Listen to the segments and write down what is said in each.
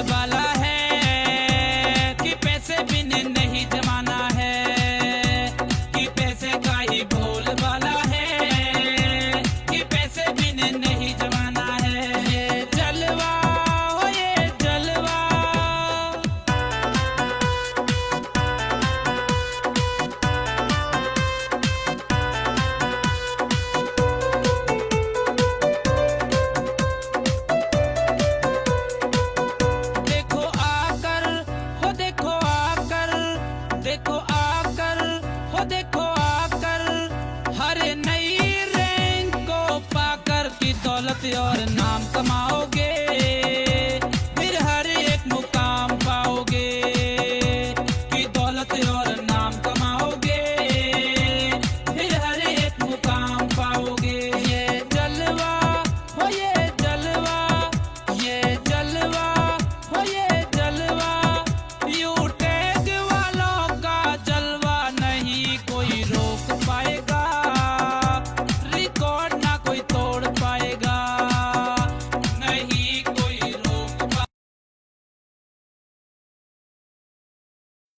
वाला है कि पैसे बिन नहीं जमाना है, कि पैसे का ही बोल वाला है कि पैसे बिन नहीं जमाना है। ये जलवा हो ये जलवा। देखो आकर हो देखो आकर, देखो आकर हो देखो आकर, हर नई रैंक को पाकर की दौलत और नाम कमाओगे, फिर हर एक मुकाम पाओगे, की दौलत और नाम कमाओगे, फिर हर एक मुकाम पाओगे। ये जलवा हो ये जलवा, ये जलवा हो ये जलवा, यू टैग वालों का जलवा नहीं कोई रोक पाएगा, रिकॉर्ड ना कोई तोड़ पाएगा, नहीं कोई रोक पाएगा।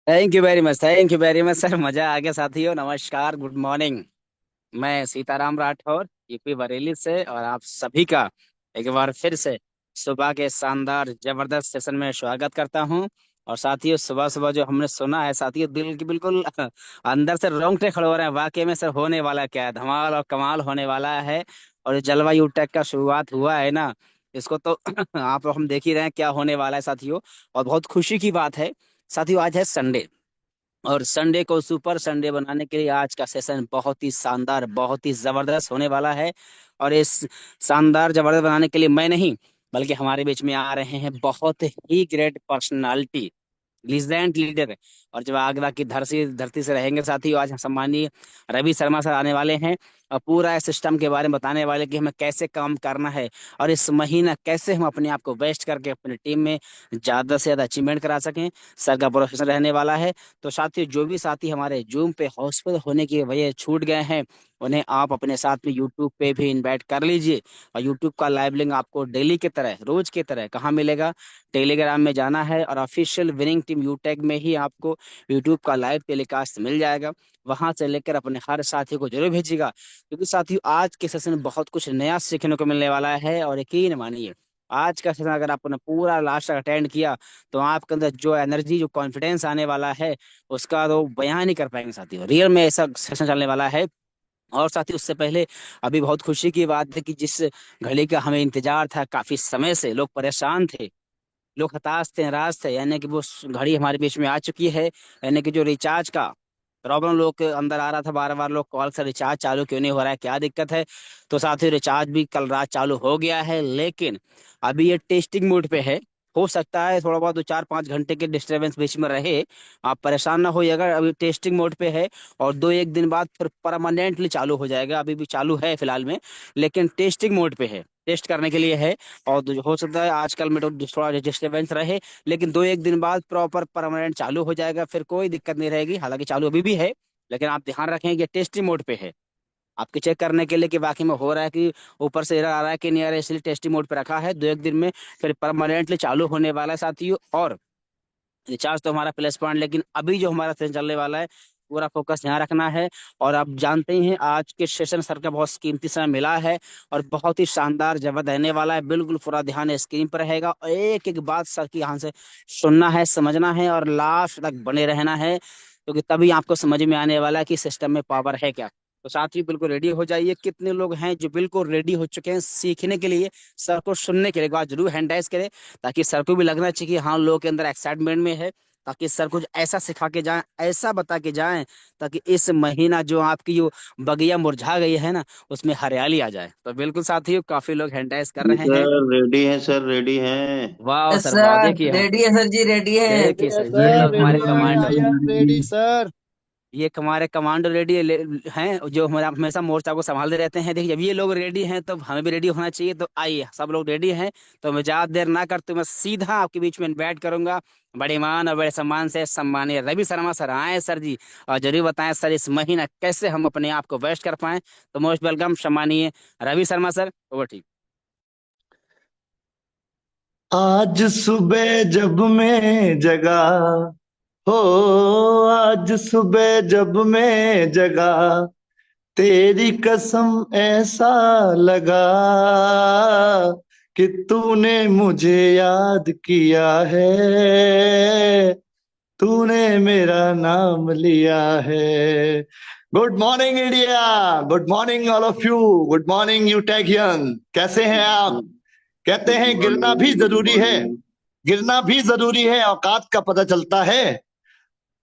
Thank you very much sir. मजा आ गया साथियों। नमस्कार, गुड मॉर्निंग। मैं सीताराम राठौर, यूपी बरेली से, और आप सभी का एक बार फिर से सुबह के शानदार जबरदस्त सेशन में स्वागत करता हूं। और साथियों, सुबह सुबह जो हमने सुना है साथियों, दिल की बिल्कुल अंदर से रोंगटे खड़े हो रहे हैं। वाकई में सर होने वाला क्या है, धमाल और कमाल होने वाला है। और जलवा यूटेक का शुरुआत हुआ है ना, इसको तो आप हम देख ही रहे हैं क्या होने वाला है साथियों। और बहुत खुशी की बात है साथियों, आज है संडे, और संडे को सुपर संडे बनाने के लिए आज का सेशन बहुत ही शानदार, बहुत ही जबरदस्त होने वाला है। और इस शानदार जबरदस्त बनाने के लिए मैं नहीं, बल्कि हमारे बीच में आ रहे हैं बहुत ही ग्रेट पर्सनालिटी, लीजेंड लीडर। और जब आगरा की धरती धरती से रहेंगे साथियों, आज हम सम्मानीय रवि शर्मा सर आने वाले हैं और पूरा इस सिस्टम के बारे में बताने वाले कि हमें कैसे काम करना है, और इस महीना कैसे हम अपने आप को बेस्ट करके अपनी टीम में ज्यादा से ज्यादा अचीवमेंट करा सकें। सर का प्रोफेशन रहने वाला है। तो साथियों, जो भी साथी हमारे जूम पे हॉस्पिटल होने की वजह छूट गए हैं, उन्हें आप अपने साथ में यूट्यूब पे भी इनवाइट कर लीजिए। और यूट्यूब का लाइव लिंक आपको डेली की तरह, रोज की तरह कहाँ मिलेगा? टेलीग्राम में जाना है और ऑफिशियल विनिंग टीम यूटेक में ही आपको यूट्यूब का लाइव टेलीकास्ट मिल जाएगा। वहां से लेकर अपने हर साथी को जरूर भेजिएगा, क्योंकि साथियों आज के सेशन में बहुत कुछ नया सीखने को मिलने वाला है। और यकीन मानिए, आज का सेशन अगर आपने पूरा लास्ट तक अटेंड किया, तो आपके अंदर जो एनर्जी, जो कॉन्फिडेंस आने वाला है, उसका तो बयान नहीं कर पाएंगे साथियों। रियल में ऐसा सेशन चलने वाला है। और साथ ही उससे पहले अभी बहुत खुशी की बात है कि जिस घड़ी का हमें इंतजार था, काफी समय से लोग परेशान थे, लोग हताश थे, नाराज थे, यानी कि वो घड़ी हमारे बीच में आ चुकी है। यानी कि जो रिचार्ज का प्रॉब्लम लोग के अंदर आ रहा था, बार बार लोग कॉल से रिचार्ज चालू क्यों नहीं हो रहा है, क्या दिक्कत है, तो साथ ही रिचार्ज भी कल रात चालू हो गया है। लेकिन अभी ये टेस्टिंग मोड पे है। हो सकता है थोड़ा बहुत 2 4 5 घंटे के डिस्टरबेंस बीच में रहे, आप परेशान ना होइएगा। अभी टेस्टिंग मोड पे है, और 2 1 दिन बाद फिर परमानेंटली चालू हो जाएगा। अभी भी चालू है फिलहाल में, लेकिन टेस्टिंग मोड पे है, टेस्ट करने के लिए है। और हो सकता है आजकल में तो थोड़ा डिस्टरबेंस रहे, लेकिन 2 1 दिन बाद प्रॉपर परमानेंट चालू हो जाएगा, फिर कोई दिक्कत नहीं रहेगी। हालांकि चालू अभी भी है, लेकिन आप ध्यान रखें कि टेस्टिंग मोड पे है, आपके चेक करने के लिए कि वाकई में हो रहा है, कि ऊपर से एरर आ रहा है कि नहीं आ रहा है, इसलिए टेस्टिंग मोड पे रखा है। 2 1 दिन में फिर परमानेंटली चालू होने वाला है साथियों। और रिचार्ज तो हमारा प्लस पॉइंट, लेकिन अभी जो हमारा सेशन चलने वाला है, पूरा फोकस यहाँ रखना है। और आप जानते ही हैं आज के सेशन सर का बहुत कीमती समय मिला है, और बहुत ही शानदार जवाब रहने वाला है। बिल्कुल पूरा ध्यान स्क्रीन पर रहेगा, और एक एक बात सर की यहाँ से सुनना है, समझना है, और लास्ट तक बने रहना है, क्योंकि तभी आपको समझ में आने वाला है कि सिस्टम में पावर है क्या। तो साथ ही बिल्कुल रेडी हो जाइए। कितने लोग हैं जो बिल्कुल रेडी हो चुके हैं सीखने के लिए, सर को सुनने के लिए? एक बार जरूर हैंड राइज करें, ताकि सर को भी लगना चाहिए कि हाँ, लोगों के अंदर एक्साइटमेंट में है, ताकि सर कुछ ऐसा सिखा के जाएं, ऐसा बता के जाएं, ताकि इस महीना जो आपकी जो बगिया मुरझा गई है ना, उसमें हरियाली आ जाए। तो बिल्कुल साथियों, काफी लोग हैंड राइज कर जी रहे हैं। सर, रेडी हैं सर, रेडी हैं। वाह यस सर, वाह! सर, देखिए, रेडी है सर जी, रेडी है। देखिए यस सर, ये सर, लोग हमारे रेडी है। Commando, I am ready sir. ये हमारे कमांडो रेडी हैं, जो हमारा हमेशा मोर्चा को संभालते रहते हैं। देखिए, जब ये लोग रेडी हैं तो हमें भी रेडी होना चाहिए। तो आइए, सब लोग रेडी हैं, तो मैं ज्यादा देर ना करते हुए मैं सीधा आपके बीच में इनवाइट करूंगा, बड़े मान और बड़े सम्मान से सम्मानीय रवि शर्मा सर आए सर जी, और जरूर बताएं सर इस महीना कैसे हम अपने आप को बेस्ट कर पाए। तो मोस्ट वेलकम सम्मानीय रवि शर्मा सर, ओवर। आज सुबह जब मैं जगा हो, आज सुबह जब मैं जगा, तेरी कसम ऐसा लगा कि तूने मुझे याद किया है, तूने मेरा नाम लिया है। Good morning India, good morning all of you, good morning you tech young. कैसे हैं आप? कहते हैं गिरना भी जरूरी है, गिरना भी जरूरी है, औकात का पता चलता है।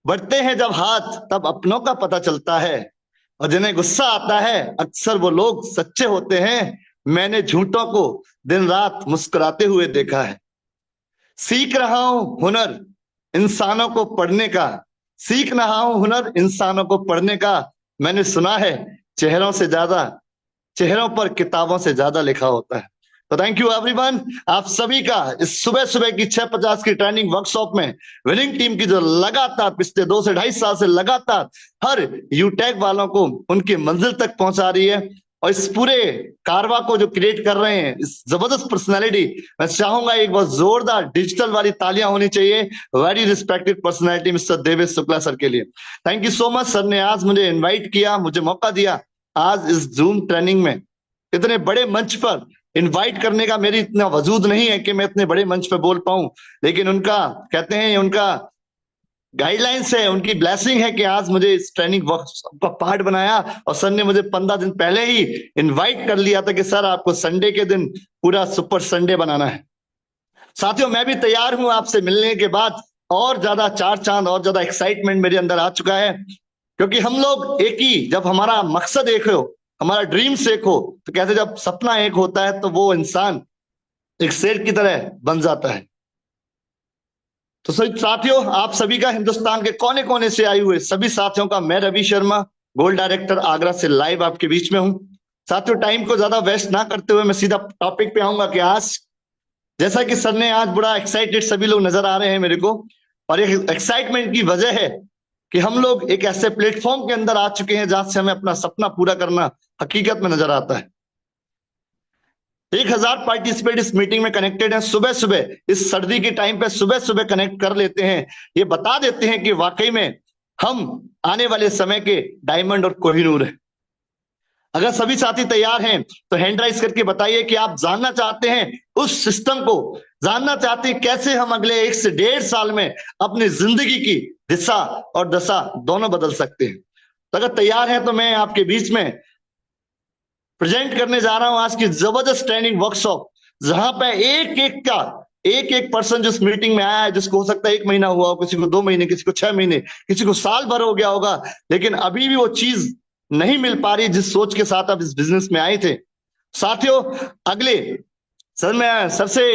बढ़ते हैं जब हाथ तब अपनों का पता चलता है, और जिन्हें गुस्सा आता है अक्सर वो लोग सच्चे होते हैं। मैंने झूठों को दिन रात मुस्कुराते हुए देखा है। सीख रहा हूं हुनर इंसानों को पढ़ने का, सीख रहा हूं हुनर इंसानों को पढ़ने का। मैंने सुना है चेहरों से ज्यादा, चेहरों पर किताबों से ज्यादा लिखा होता है। तो थैंक यू एवरीवन, आप सभी का इस सुबह सुबह की 6:50 की ट्रेनिंग वर्कशॉप में विनिंग टीम की जो लगातार पिछले 2 से 2.5 साल से लगातार हर यूटेक वालों को उनकी मंजिल तक पहुंचा रही है, और इस पूरे कारवा को जो क्रिएट कर रहे हैं, इस जबरदस्त पर्सनैलिटी, मैं चाहूंगा एक बहुत जोरदार डिजिटल वाली तालियां होनी चाहिए very respected personality mister Devesh Shukla sir के लिए। Thank you so much. Sir ने आज मुझे इन्वाइट किया, मुझे मौका दिया आज इस जूम ट्रेनिंग में इतने बड़े मंच पर इनवाइट करने का। मेरी इतना वजूद नहीं है कि मैं इतने बड़े मंच पे बोल पाऊं, लेकिन उनका कहते हैं उनका गाइडलाइंस है, उनकी ब्लेसिंग है कि आज मुझे इस ट्रेनिंग वर्कशॉप का पार्ट बनाया। और सर ने मुझे 15 दिन पहले ही इनवाइट कर लिया था कि सर आपको संडे के दिन पूरा सुपर संडे बनाना है। साथियों, मैं भी तैयार हूं आपसे मिलने के बाद। और ज्यादा चार चांद और ज्यादा एक्साइटमेंट मेरे अंदर आ चुका है, क्योंकि हम लोग एक ही, जब हमारा मकसद एक हो, हमारा ड्रीम्स एक हो, तो कहते जब सपना एक होता है तो वो इंसान एक शेर की तरह बन जाता है। तो सभी साथियों, आप सभी का हिंदुस्तान के कोने कोने से आए हुए सभी साथियों का मैं रवि शर्मा, गोल्ड डायरेक्टर आगरा से लाइव आपके बीच में हूं। साथियों, टाइम को ज्यादा वेस्ट ना करते हुए मैं सीधा टॉपिक पे आऊंगा कि आज जैसा कि सर ने आज बड़ा एक्साइटेड सभी लोग नजर आ रहे हैं मेरे को, और एक एक्साइटमेंट की वजह है कि हम लोग एक ऐसे प्लेटफॉर्म के अंदर आ चुके हैं जहां से हमें अपना सपना पूरा करना हकीकत में नजर आता है। 1000 पार्टिसिपेट इस मीटिंग में कनेक्टेड हैं। सुबह सुबह इस सर्दी के टाइम पे सुबह सुबह कनेक्ट कर लेते हैं, ये बता देते हैं कि वाकई में हम आने वाले समय के डायमंड और कोहिनूर हैं। अगर सभी साथी तैयार हैं तो हैंड राइज करके बताइए कि आप जानना चाहते हैं उस सिस्टम को, जानना चाहते हैं कैसे हम अगले 1 से 1.5 साल में अपनी जिंदगी की दिशा और दशा दोनों बदल सकते हैं। तो अगर तैयार हैं तो मैं आपके बीच में प्रेजेंट करने जा रहा हूं आज की जबरदस्त ट्रेनिंग वर्कशॉप, जहां पे एक एक पर्सन जिस मीटिंग में आया है, जिसको हो सकता है 1 महीना हुआ हो, किसी को 2 महीने, किसी को 6 महीने, किसी को साल भर हो गया होगा, लेकिन अभी भी वो चीज नहीं मिल पा रही जिस सोच के साथ आप इस बिजनेस में आए थे। साथियों, अगले मैं सर से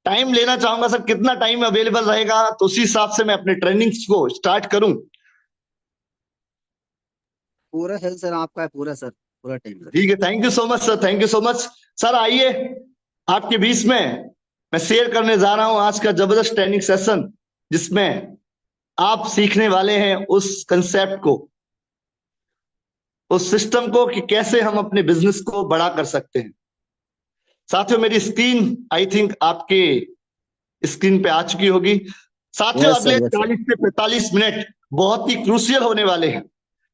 टाइम लेना चाहूंगा। सर, कितना टाइम अवेलेबल रहेगा, तो उसी हिसाब से मैं अपने ट्रेनिंग्स को स्टार्ट करूं। पूरा है सर, आपका पूरा सर, पूरा टाइम सर। ठीक है, thank you so much sir, thank you so much sir. आइए आपके बीच में मैं शेयर करने जा रहा हूं आज का जबरदस्त ट्रेनिंग सेशन, जिसमें आप सीखने वाले हैं उस कंसेप्ट को, उस सिस्टम को कि कैसे हम अपने बिजनेस को बड़ा कर सकते हैं। साथियों, मेरी स्क्रीन आई थिंक आपके स्क्रीन पे आ चुकी होगी। साथियों, अगले 40 से 45 मिनट बहुत ही क्रूशियल होने वाले हैं,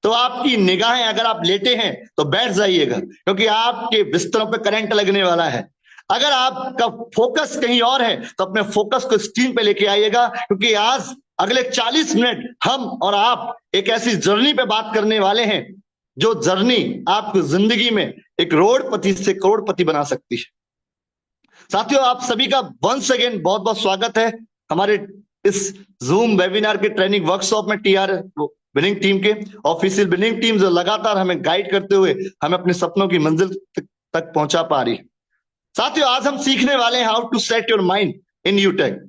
तो आपकी निगाहें, अगर आप लेटे हैं तो बैठ जाइएगा, क्योंकि आपके बिस्तरों पे करंट लगने वाला है। अगर आपका फोकस कहीं और है तो अपने फोकस को स्क्रीन पे लेके आइएगा, क्योंकि आज अगले 40 मिनट हम और आप एक ऐसी जर्नी पे बात करने वाले हैं, जो जर्नी आपको जिंदगी में एक रोडपति से करोड़पति बना सकती है। साथियों, आप सभी का वंस अगेन बहुत बहुत स्वागत है हमारे इस जूम वेबिनार के ट्रेनिंग वर्कशॉप में। टीआर विनिंग टीम के ऑफिशियल विनिंग टीम जो लगातार हमें गाइड करते हुए हमें अपने सपनों की मंजिल तक पहुंचा पा रही है। साथियों, आज हम सीखने वाले हैं how to set your mind in Utech.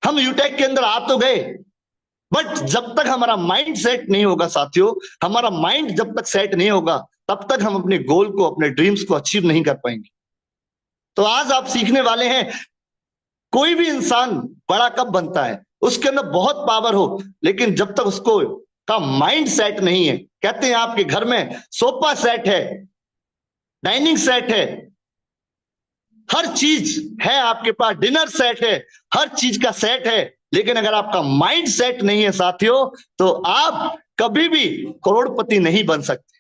हम यूटेक के अंदर आ तो गए, बट जब तक हमारा माइंड सेट नहीं होगा साथियों, हमारा माइंड जब तक सेट नहीं होगा, तब तक हम अपने गोल को, अपने ड्रीम्स को अचीव नहीं कर पाएंगे। तो आज आप सीखने वाले हैं कोई भी इंसान बड़ा कब बनता है, उसके अंदर बहुत पावर हो, लेकिन जब तक उसको का माइंड सेट नहीं है। कहते हैं आपके घर में सोफा सेट है, डाइनिंग सेट है, हर चीज है आपके पास, डिनर सेट है, हर चीज का सेट है, लेकिन अगर आपका माइंड सेट नहीं है साथियों, तो आप कभी भी करोड़पति नहीं बन सकते।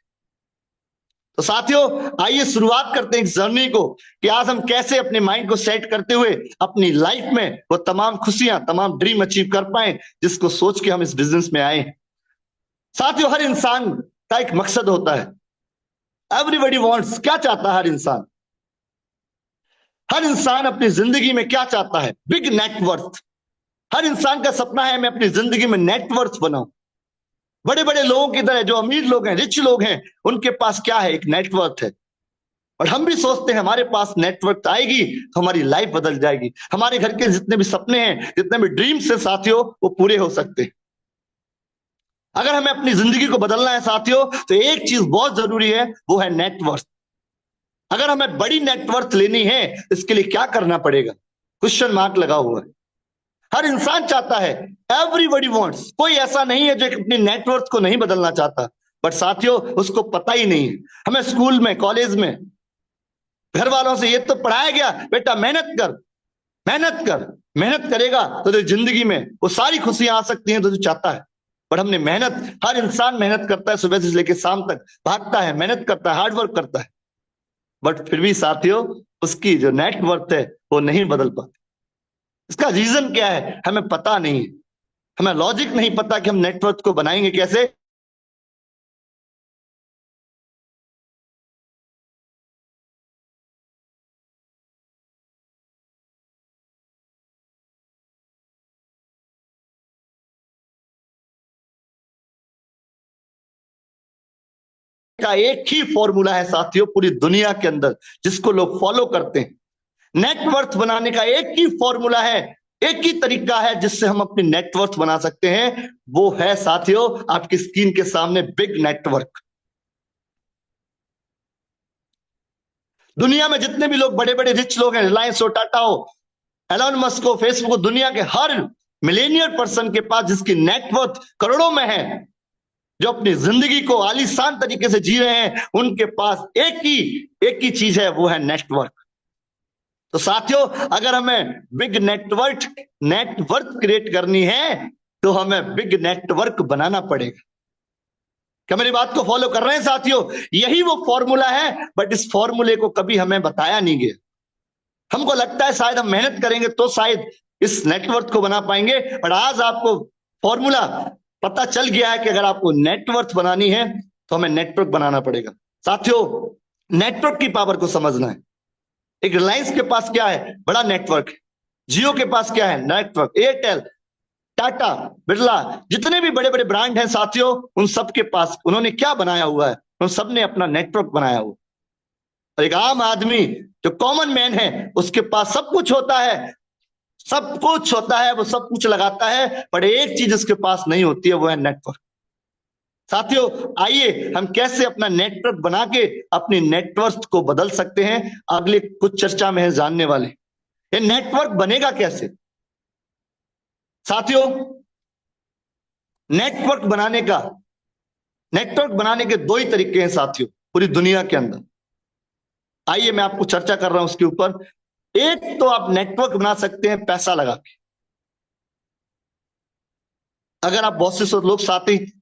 तो साथियों, आइए शुरुआत करते हैं इस जर्नी को कि आज हम कैसे अपने माइंड को सेट करते हुए अपनी लाइफ में वो तमाम खुशियां, तमाम ड्रीम अचीव कर पाए जिसको सोच के हम इस बिजनेस में आए हैं। साथियों, हर इंसान का एक मकसद होता है। एवरीबॉडी वांट्स, क्या चाहता है हर इंसान? हर इंसान अपनी जिंदगी में क्या चाहता है? Big net worth. हर इंसान का सपना है मैं अपनी जिंदगी में नेटवर्थ बनाऊं। बड़े बड़े लोगों की तरह जो अमीर लोग हैं, रिच लोग हैं, उनके पास क्या है? एक नेटवर्थ है। और हम भी सोचते हैं हमारे पास नेटवर्थ आएगी तो हमारी लाइफ बदल जाएगी, हमारे घर के जितने भी सपने हैं, जितने भी ड्रीम्स हैं साथियों, वो पूरे हो सकते हैं। अगर हमें अपनी जिंदगी को बदलना है साथियों, तो एक चीज बहुत जरूरी है, वो है नेटवर्थ। अगर हमें बड़ी नेटवर्थ लेनी है, इसके लिए क्या करना पड़ेगा? क्वेश्चन मार्क लगा हुआ है। हर इंसान चाहता है, एवरीबॉडी वांट्स, कोई ऐसा नहीं है जो अपनी नेटवर्थ को नहीं बदलना चाहता, बट साथियों उसको पता ही नहीं है। हमें स्कूल में, कॉलेज में घर वालों से ये तो पढ़ाया गया, बेटा मेहनत कर, मेहनत कर, मेहनत करेगा तो तेरी जिंदगी में वो सारी खुशियां आ सकती हैं तो तू चाहता है। पर हमने मेहनत, हर इंसान मेहनत करता है, सुबह से लेकर शाम तक भागता है, मेहनत करता है, हार्डवर्क करता है, बट फिर भी साथियों उसकी जो नेटवर्थ है वो नहीं बदल पाती। इसका रीजन क्या है? हमें पता नहीं है, हमें लॉजिक नहीं पता कि हम नेटवर्थ को बनाएंगे कैसे। का एक ही फॉर्मूला है साथियों पूरी दुनिया के अंदर, जिसको लोग फॉलो करते हैं। नेटवर्थ बनाने का एक ही फॉर्मूला है, एक ही तरीका है जिससे हम अपनी नेटवर्थ बना सकते हैं, वो है साथियों आपकी स्क्रीन के सामने, बिग नेटवर्क। दुनिया में जितने भी लोग बड़े बड़े रिच लोग हैं, रिलायंस हो, टाटा हो, एलन मस्क हो, फेसबुक हो, दुनिया के हर मिलेनियर पर्सन के पास जिसकी नेटवर्थ करोड़ों में है, जो अपनी जिंदगी को आलीशान तरीके से जी रहे हैं, उनके पास एक ही चीज है, वो है नेटवर्क। तो साथियों, अगर हमें बिग नेटवर्थ क्रिएट करनी है, तो हमें बिग नेटवर्क बनाना पड़ेगा। क्या मेरी बात को फॉलो कर रहे हैं साथियों? यही वो फॉर्मूला है, बट इस फॉर्मूले को कभी हमें बताया नहीं गया। हमको लगता है शायद हम मेहनत करेंगे तो शायद इस नेटवर्थ को बना पाएंगे, बट आज आपको फॉर्मूला पता चल गया है कि अगर आपको नेटवर्थ बनानी है तो हमें नेटवर्क बनाना पड़ेगा। साथियों, नेटवर्क की पावर को समझना है। एक रिलायंस के पास क्या है? बड़ा नेटवर्क है। जियो के पास क्या है? नेटवर्क। एयरटेल, टाटा, बिरला, जितने भी बड़े बड़े ब्रांड हैं साथियों, उन सब के पास उन्होंने क्या बनाया हुआ है? उन सब ने अपना नेटवर्क बनाया हुआ। और एक आम आदमी जो कॉमन मैन है, उसके पास सब कुछ होता है, सब कुछ होता है, वो सब कुछ लगाता है, पर एक चीज उसके पास नहीं होती है, वो है नेटवर्क। साथियों, आइए हम कैसे अपना नेटवर्क बना के अपनी नेटवर्थ को बदल सकते हैं, अगले कुछ चर्चा में जानने वाले। ये नेटवर्क बनेगा कैसे? साथियों, नेटवर्क बनाने के दो ही तरीके हैं साथियों पूरी दुनिया के अंदर। आइए मैं आपको चर्चा कर रहा हूं उसके ऊपर। एक तो आप नेटवर्क बना सकते हैं पैसा लगा के। अगर आप बहुत से लोग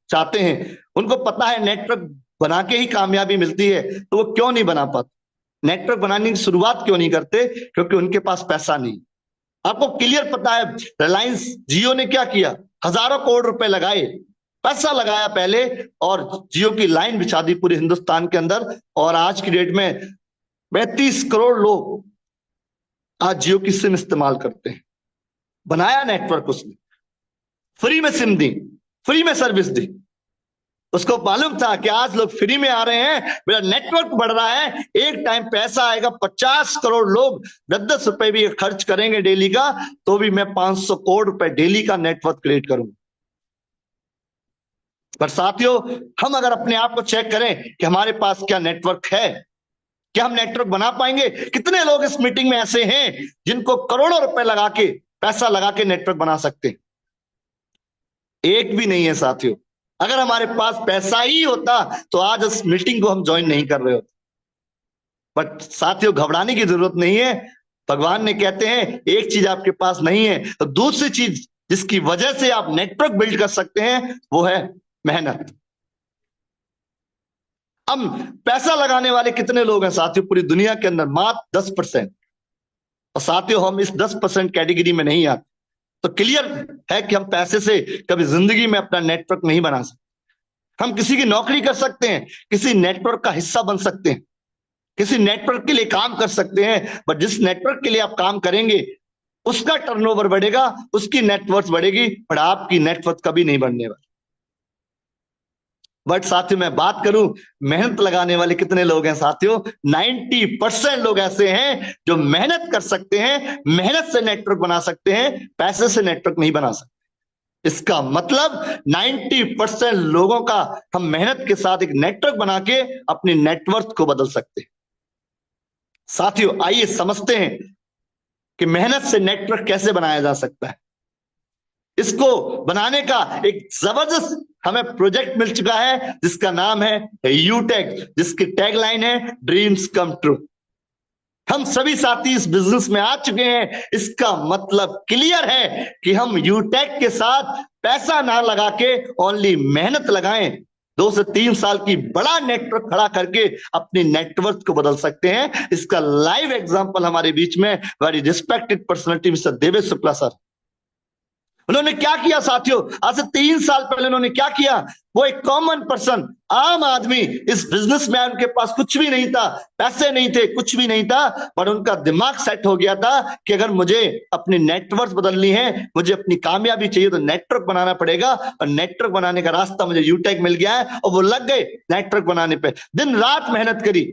चाहते हैं, उनको पता है नेटवर्क बना के ही कामयाबी मिलती है, तो वो क्यों नहीं बना पाते? नेटवर्क बनाने की शुरुआत क्यों नहीं करते? क्योंकि उनके पास पैसा नहीं। आपको क्लियर पता है, रिलायंस जियो ने क्या किया? हजारों करोड़ रुपए लगाए, पैसा लगाया पहले, और जियो की लाइन बिछा दी पूरे हिंदुस्तान के अंदर, और आज की डेट में 35 करोड़ लोग आज जियो की सिम इस्तेमाल करते हैं। बनाया नेटवर्क उसने, फ्री में सिम दी, फ्री में सर्विस दी। उसको मालूम था कि आज लोग फ्री में आ रहे हैं, मेरा नेटवर्क बढ़ रहा है, एक टाइम पैसा आएगा, 50 करोड़ लोग 10-10 रुपए भी खर्च करेंगे डेली का, तो भी मैं 500 करोड़ रुपए डेली का नेटवर्क क्रिएट करूंगा। पर साथियों, हम अगर अपने आप को चेक करें कि हमारे पास क्या नेटवर्क है, क्या हम नेटवर्क बना पाएंगे? कितने लोग इस मीटिंग में ऐसे हैं जिनको करोड़ों रुपए लगा के, पैसा लगा के नेटवर्क बना सकते हैं? एक भी नहीं है साथियों। अगर हमारे पास पैसा ही होता तो आज इस मीटिंग को हम ज्वाइन नहीं कर रहे होते। बट साथियों, घबराने की जरूरत नहीं है। भगवान ने कहते हैं एक चीज आपके पास नहीं है तो दूसरी चीज जिसकी वजह से आप नेटवर्क बिल्ड कर सकते हैं वो है मेहनत। अब पैसा लगाने वाले कितने लोग हैं साथियों पूरी दुनिया के अंदर? मात्र 10%। और साथियों, हम इस 10% कैटेगरी में नहीं आते। तो क्लियर है कि हम पैसे से कभी जिंदगी में अपना नेटवर्क नहीं बना सकते। हम किसी की नौकरी कर सकते हैं, किसी नेटवर्क का हिस्सा बन सकते हैं, किसी नेटवर्क के लिए काम कर सकते हैं, बट जिस नेटवर्क के लिए आप काम करेंगे उसका टर्नओवर बढ़ेगा, उसकी नेटवर्थ बढ़ेगी, पर आपकी नेटवर्थ कभी नहीं बढ़ने वाली। बट साथियों, मैं बात करूं मेहनत लगाने वाले कितने लोग हैं साथियों? 90% लोग ऐसे हैं जो मेहनत कर सकते हैं, मेहनत से नेटवर्क बना सकते हैं, पैसे से नेटवर्क नहीं बना सकते। इसका मतलब 90% लोगों का हम मेहनत के साथ एक नेटवर्क बना के अपनी नेटवर्थ को बदल सकते हैं। साथियों, आइए समझते हैं कि मेहनत से नेटवर्क कैसे बनाया जा सकता है। इसको बनाने का एक जबरदस्त हमें प्रोजेक्ट मिल चुका है जिसका नाम है यूटेक, जिसकी टैगलाइन है ड्रीम्स कम ट्रू। हम सभी साथी इस बिजनेस में आ चुके हैं। इसका मतलब क्लियर है कि हम यूटेक के साथ पैसा ना लगा के ओनली मेहनत लगाएं, 2 से 3 साल की बड़ा नेटवर्क खड़ा करके अपनी नेटवर्क को बदल सकते हैं। इसका लाइव एग्जांपल हमारे बीच में very respected personality mister Devesh Shukla sir. उन्होंने क्या किया साथियों? आज से 3 साल पहले उन्होंने क्या किया? वो एक कॉमन पर्सन, आम आदमी इस बिजनेस में, उनके पास कुछ भी नहीं था, पैसे नहीं थे, कुछ भी नहीं था, पर उनका दिमाग सेट हो गया था कि अगर मुझे अपनी नेटवर्क बदलनी है, मुझे अपनी कामयाबी चाहिए तो नेटवर्क बनाना पड़ेगा। और नेटवर्क बनाने का रास्ता मुझे यूटेक मिल गया है। और वो लग गए नेटवर्क बनाने पे, दिन रात मेहनत करी,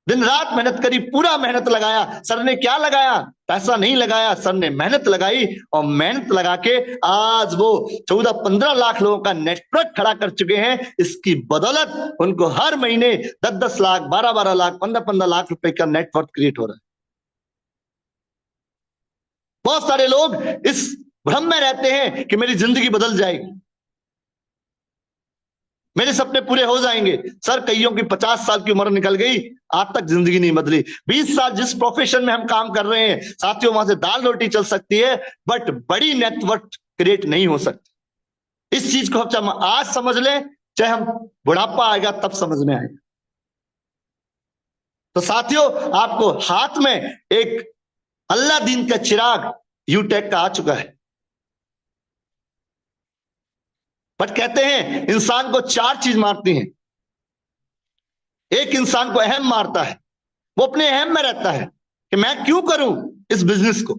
दिन रात मेहनत करी, पूरा मेहनत लगाया। सर ने क्या लगाया? पैसा नहीं लगाया, सर ने मेहनत लगाई। और मेहनत लगा के आज वो 14-15 लाख लोगों का नेटवर्क खड़ा कर चुके हैं। इसकी बदौलत उनको हर महीने 10-10 लाख, 12-12 लाख, 15-15 लाख रुपए का नेटवर्क क्रिएट हो रहा है। बहुत सारे लोग इस भ्रम में रहते हैं कि मेरी जिंदगी बदल जाएगी, मेरे सपने पूरे हो जाएंगे। सर, कईयों की 50 साल की उम्र निकल गई, आज तक जिंदगी नहीं बदली। 20 साल जिस प्रोफेशन में हम काम कर रहे हैं साथियों, वहां से दाल रोटी चल सकती है, बट बड़ी नेटवर्क क्रिएट नहीं हो सकती। इस चीज को हम आज समझ लें, चाहे हम बुढ़ापा आएगा तब समझ में आएगा। तो साथियों, आपको हाथ में एक अल्लाह दीन का चिराग यूटेक का आ चुका है। बट कहते हैं इंसान को 4 चीज मारती हैं। एक इंसान को अहम मारता है, वो अपने अहम में रहता है कि मैं क्यों करूं इस बिजनेस को।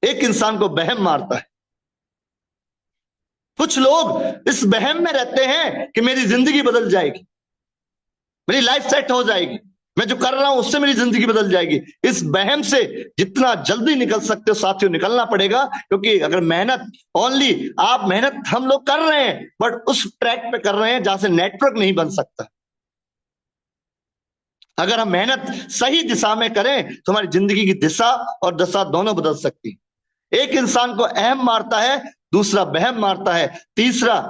एक इंसान को बहम मारता है। कुछ लोग इस बहम में रहते हैं कि मेरी जिंदगी बदल जाएगी, मेरी लाइफ सेट हो जाएगी, मैं जो कर रहा हूं उससे मेरी जिंदगी बदल जाएगी। इस बहम से जितना जल्दी निकल सकते हो साथियों, निकलना पड़ेगा। क्योंकि अगर मेहनत ओनली आप मेहनत हम लोग कर रहे हैं, बट उस ट्रैक पे कर रहे हैं जहां से नेटवर्क नहीं बन सकता। अगर हम मेहनत सही दिशा में करें तो हमारी जिंदगी की दिशा और दशा दोनों बदल सकती है। एक इंसान को अहम मारता है, दूसरा बहम मारता है, तीसरा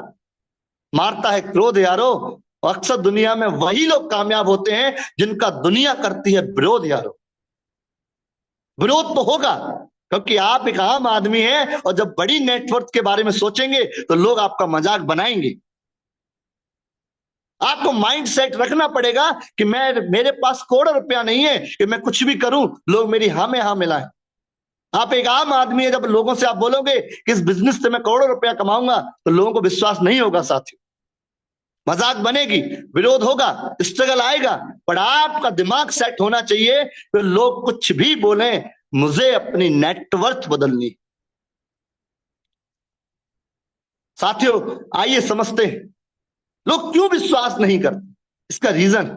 मारता है क्रोध यारो। अक्सर दुनिया में वही लोग कामयाब होते हैं जिनका दुनिया करती है विरोध यारो। विरोध तो होगा क्योंकि आप एक आम आदमी हैं, और जब बड़ी नेटवर्क के बारे में सोचेंगे तो लोग आपका मजाक बनाएंगे। आपको माइंड सेट रखना पड़ेगा कि मेरे पास करोड़ों रुपया नहीं है कि मैं कुछ भी करूं लोग मेरी हाँ में हाँ मिलाएं। आप एक आम आदमी है, जब लोगों से आप बोलोगे कि इस बिजनेस से मैं करोड़ों रुपया कमाऊंगा तो लोगों को विश्वास नहीं होगा साथियों, मजाक बनेगी, विरोध होगा, स्ट्रगल आएगा। पर आपका दिमाग सेट होना चाहिए कि लोग कुछ भी बोले, मुझे अपनी नेटवर्थ बदलनी। साथियों, आइए समझते हैं लोग क्यों विश्वास नहीं करते। इसका रीजन,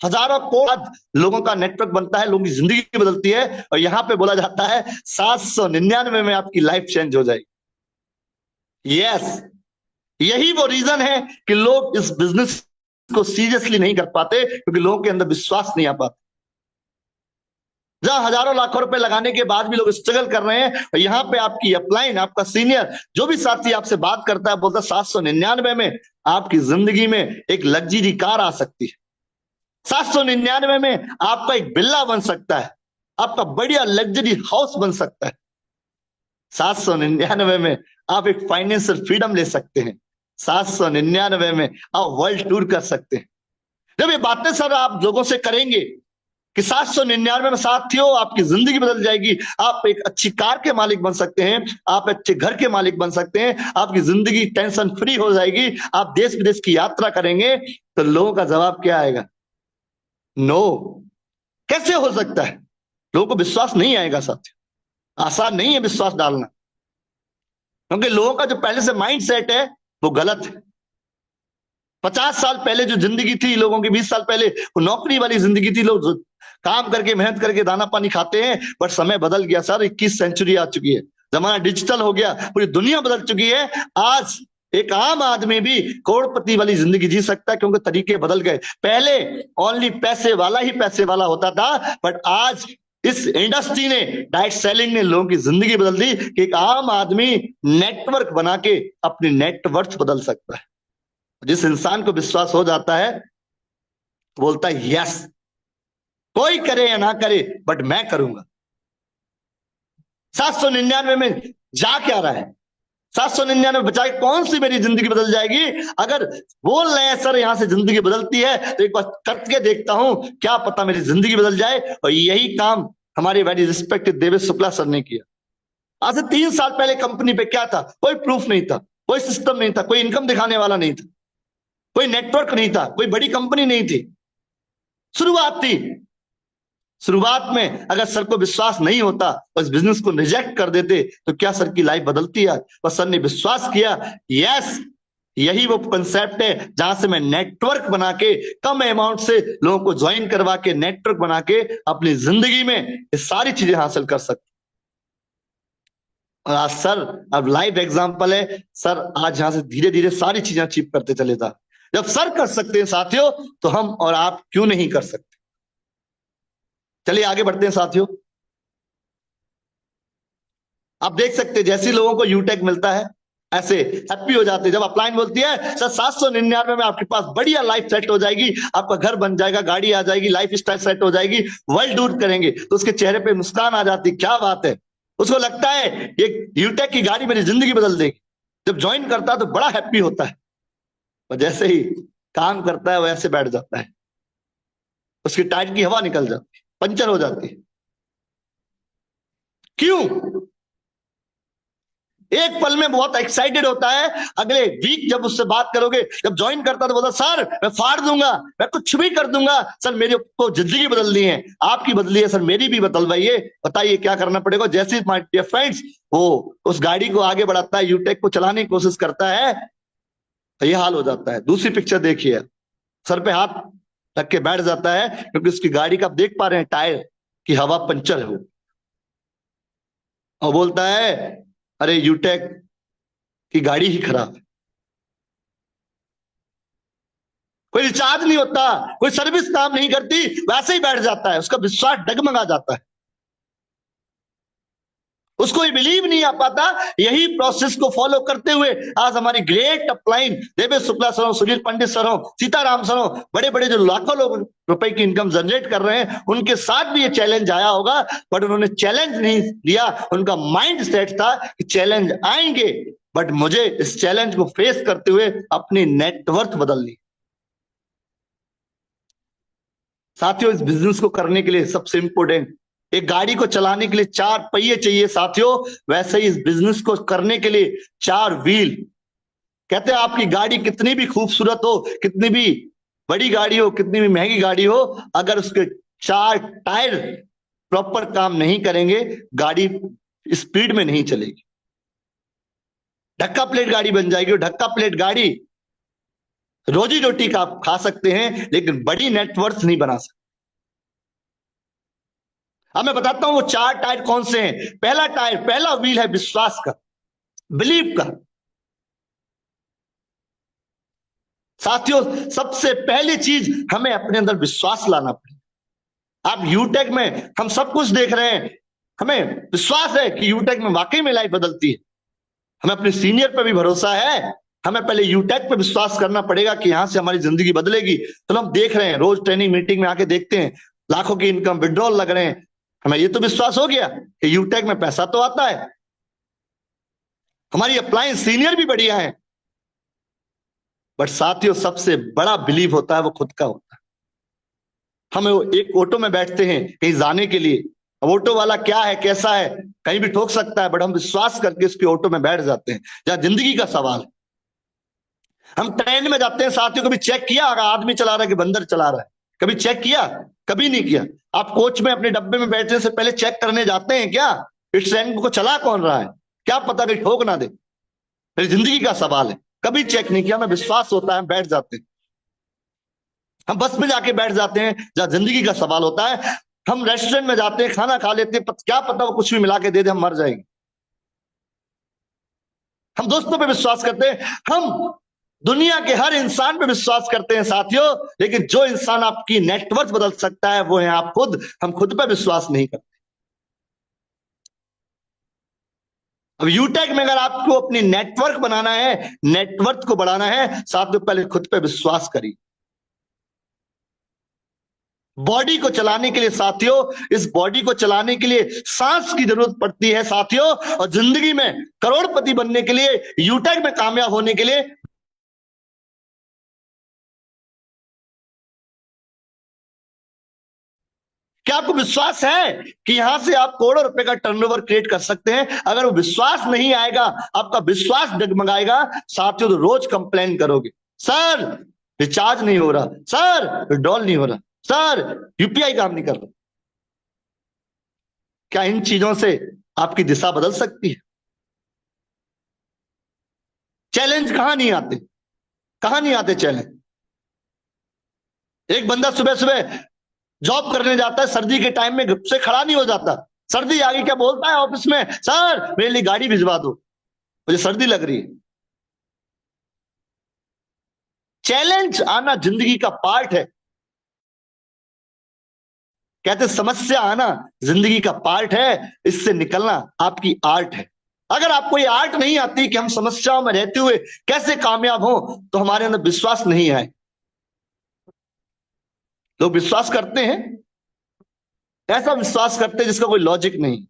हजारों करोड़ लोगों का नेटवर्क बनता है, लोगों की जिंदगी बदलती है, और यहां पे बोला जाता है 799 में आपकी लाइफ चेंज हो जाएगी। यस, यही वो रीजन है कि लोग इस बिजनेस को सीरियसली नहीं कर पाते, क्योंकि लोगों के अंदर विश्वास नहीं आ पाता। जहां हजारों लाखों रुपए लगाने के बाद भी लोग स्ट्रगल कर रहे हैं, और यहाँ पे आपकी अपलाइन, आपका सीनियर जो भी साथी आपसे बात करता है, बोलता है 799 में आपकी जिंदगी में एक लग्जरी कार आ सकती है, 799 में आपका एक बिल्ला बन सकता है, आपका बढ़िया लग्जरी हाउस बन सकता है, 799 में आप एक फाइनेंशियल फ्रीडम ले सकते हैं, 799 में आप वर्ल्ड टूर कर सकते हैं। जब ये बातें सर आप लोगों से करेंगे कि 799 में साथियों आपकी जिंदगी बदल जाएगी, आप एक अच्छी कार के मालिक बन सकते हैं, आप अच्छे घर के मालिक बन सकते हैं, आपकी जिंदगी टेंशन फ्री हो जाएगी, आप देश विदेश की यात्रा करेंगे, तो लोगों का जवाब क्या आएगा? नो। कैसे हो सकता है? लोगों को विश्वास नहीं आएगा साथियों, आसान नहीं है विश्वास डालना, क्योंकि लोगों का जो पहले से माइंड सेट है वो गलत है। 50 साल पहले जो जिंदगी थी लोगों की, 20 साल पहले वो नौकरी वाली जिंदगी थी, लोग काम करके मेहनत करके दाना पानी खाते हैं, पर समय बदल गया सर, 21 सेंचुरी आ चुकी है, जमाना डिजिटल हो गया, पूरी दुनिया बदल चुकी है। आज एक आम आदमी भी करोड़पति वाली जिंदगी जी सकता है, क्योंकि तरीके बदल गए। पहले ओनली पैसे वाला ही पैसे वाला होता था, बट आज इस इंडस्ट्री ने, डायरेक्ट सेलिंग ने लोगों की जिंदगी बदल दी कि एक आम आदमी नेटवर्क बना के अपनी नेटवर्थ बदल सकता है। जिस इंसान को विश्वास हो जाता है बोलता है यस, कोई करे या ना करे बट मैं करूंगा। 799 में जा क्या रहा है? 799 बचा के कौन सी मेरी जिंदगी बदल जाएगी? अगर बोल रहे हैं सर यहां से जिंदगी बदलती है, तो एक बार करके देखता हूं, क्या पता मेरी जिंदगी बदल जाए। और यही काम हमारे very respected Devesh Shukla sir ने किया। आज से 3 साल पहले कंपनी पे क्या था? कोई प्रूफ नहीं था, कोई सिस्टम नहीं था, कोई इनकम दिखाने वाला नहीं था, कोई नेटवर्क नहीं था, कोई बड़ी कंपनी नहीं थी, शुरुआत थी। शुरुआत में अगर सर को विश्वास नहीं होता, बस बिजनेस को रिजेक्ट कर देते, तो क्या सर की लाइफ बदलती है? बस सर ने विश्वास किया, यस यही वो कंसेप्ट है जहां से मैं नेटवर्क बना के, कम अमाउंट से लोगों को ज्वाइन करवा के, नेटवर्क बना के अपनी जिंदगी में ये सारी चीजें हासिल कर सकता। और आज सर, अब लाइव एग्जांपल है सर, आज यहां से धीरे धीरे सारी चीजें अचीव करते चले जा। जब सर कर सकते हैं साथियों, तो हम और आप क्यों नहीं कर सकते? चलिए आगे बढ़ते हैं साथियों। आप देख सकते हैं जैसे लोगों को यूटेक मिलता है, ऐसे हैप्पी हो जाते हैं। जब अपलाइन बोलती है सर 799 में आपके पास बढ़िया लाइफ सेट हो जाएगी, आपका घर बन जाएगा, गाड़ी आ जाएगी, लाइफ स्टाइल सेट हो जाएगी, वर्ल्ड टूर करेंगे, तो उसके चेहरे पे मुस्कान आ जाती, क्या बात है। उसको लगता है ये यूटेक की गाड़ी मेरी जिंदगी बदल देगी। जब ज्वाइन करता है तो बड़ा हैप्पी होता है, और जैसे ही काम करता है वैसे बैठ जाता है, उसकी टायर की हवा निकल जाती है, पंचर हो जाती है। क्यों? एक पल में बहुत एक्साइटेड होता है, अगले वीक जब उससे बात करोगे, जब ज्वाइन करता तो बोलता सर मैं फाड़ दूंगा, मैं कुछ भी कर दूंगा, सर मेरी को जिंदगी बदलनी है, आपकी बदली है सर, मेरी भी बदलवाइए, बताइए क्या करना पड़ेगा। जैसे माय डियर फ्रेंड्स वो उस गाड़ी को आगे बढ़ाता है, यूटेक को चलाने की कोशिश करता है, तो ये हाल हो जाता है। दूसरी पिक्चर देखिए, सर पे हाथ रख के बैठ जाता है, क्योंकि उसकी गाड़ी का आप देख पा रहे हैं टायर की हवा पंचर है, और बोलता है अरे यूटेक की गाड़ी ही खराब है, कोई रिचार्ज नहीं होता, कोई सर्विस काम नहीं करती, वैसे ही बैठ जाता है, उसका विश्वास डगमगा जाता है, उसको ये बिलीव नहीं आ पाता। यही प्रोसेस को फॉलो करते हुए आज हमारी great upline Devesh Shukla sir हो, सुनील पंडित सर हो, सीताराम सर हो, बड़े बड़े जो लाखों लोग रुपए की इनकम जनरेट कर रहे हैं, उनके साथ भी ये चैलेंज आया होगा, बट उन्होंने चैलेंज नहीं लिया। उनका माइंड सेट था कि चैलेंज आएंगे, बट मुझे इस चैलेंज को फेस करते हुए अपनी नेटवर्थ बदलनी। साथियों, इस बिजनेस को करने के लिए सबसे इंपोर्टेंट, एक गाड़ी को चलाने के लिए 4 पहिए चाहिए साथियों, वैसे ही इस बिजनेस को करने के लिए 4 व्हील। कहते हैं आपकी गाड़ी कितनी भी खूबसूरत हो, कितनी भी बड़ी गाड़ी हो, कितनी भी महंगी गाड़ी हो, अगर उसके 4 टायर प्रॉपर काम नहीं करेंगे, गाड़ी स्पीड में नहीं चलेगी, ढक्का प्लेट गाड़ी बन जाएगी। और ढक्का प्लेट गाड़ी रोजी रोटी का आप खा सकते हैं, लेकिन बड़ी नेटवर्थ नहीं बना सकते। अब मैं बताता हूं वो 4 टायर कौन से हैं। पहला टायर, पहला व्हील है विश्वास का, बिलीव का। साथियों, सबसे पहली चीज हमें अपने अंदर विश्वास लाना पड़ेगा। आप यूटेक में हम सब कुछ देख रहे हैं, हमें विश्वास है कि यूटेक में वाकई में लाइफ बदलती है। हमें अपने सीनियर पर भी भरोसा है, हमें पहले यूटेक पे विश्वास करना पड़ेगा कि यहां से हमारी जिंदगी बदलेगी। तो हम देख रहे हैं, रोज ट्रेनिंग मीटिंग में आके देखते हैं, लाखों की इनकम विड्रॉल लग रहे हैं। हमें ये तो विश्वास हो गया कि यूटेक में पैसा तो आता है, हमारी अप्लायंस सीनियर भी बढ़िया है। बट साथियों, सबसे बड़ा बिलीव होता है वो खुद का होता है। हम एक ऑटो में बैठते हैं कहीं जाने के लिए, अब ऑटो वाला क्या है, कैसा है, कहीं भी ठोक सकता है, बट हम विश्वास करके उसके ऑटो में बैठ जाते हैं। जहां जिंदगी का सवाल है, हम ट्रेन में जाते हैं साथियों, कभी चेक किया अगर आदमी चला रहा है कि बंदर चला रहा है? कभी चेक किया? कभी नहीं किया। आप कोच में अपने डब्बे में बैठने से पहले चेक करने जाते हैं क्या इस ट्रेन को चला कौन रहा है? क्या पता कि ठोक ना दे। मेरी जिंदगी का सवाल है, कभी चेक नहीं किया, हमें विश्वास होता है, बैठ जाते हैं। हम बस में जाके बैठ जाते हैं जहां जिंदगी का सवाल होता है। हम रेस्टोरेंट में जाते हैं, खाना खा लेते हैं, क्या पता वो कुछ भी मिला के दे दे, हम मर जाएंगे। हम दोस्तों पे विश्वास करते हैं, हम दुनिया के हर इंसान पे विश्वास करते हैं साथियों, लेकिन जो इंसान आपकी नेटवर्क बदल सकता है वो है आप खुद। हम खुद पे विश्वास नहीं करते। अब यूटेक में अगर आपको अपनी नेटवर्क बनाना है, नेटवर्क को बढ़ाना है साथियों, पहले खुद पे विश्वास करिए। बॉडी को चलाने के लिए साथियों, इस बॉडी को चलाने के लिए सांस की जरूरत पड़ती है साथियों, और जिंदगी में करोड़पति बनने के लिए, यूटेक में कामयाब होने के लिए क्या आपको विश्वास है कि यहां से आप करोड़ों रुपए का टर्नओवर क्रिएट कर सकते हैं? अगर वो विश्वास नहीं आएगा, आपका विश्वास डगमगाएगा साथियों, तो रोज कंप्लेन करोगे, सर रिचार्ज नहीं हो रहा, सर विड्रॉल नहीं हो रहा, सर यूपीआई काम नहीं कर रहा। क्या इन चीजों से आपकी दिशा बदल सकती है? चैलेंज कहां नहीं आते, कहां नहीं आते चैलेंज। एक बंदा सुबह सुबह जॉब करने जाता है, सर्दी के टाइम में से खड़ा नहीं हो जाता। सर्दी आ गई, क्या बोलता है ऑफिस में, सर मेरे लिए गाड़ी भिजवा दो, मुझे सर्दी लग रही है। चैलेंज आना जिंदगी का पार्ट है। कहते समस्या आना जिंदगी का पार्ट है, इससे निकलना आपकी आर्ट है। अगर आपको ये आर्ट नहीं आती कि हम समस्याओं में रहते हुए कैसे कामयाब हो, तो हमारे अंदर विश्वास नहीं आए। लोग विश्वास करते हैं, ऐसा विश्वास करते हैं जिसका कोई लॉजिक नहीं।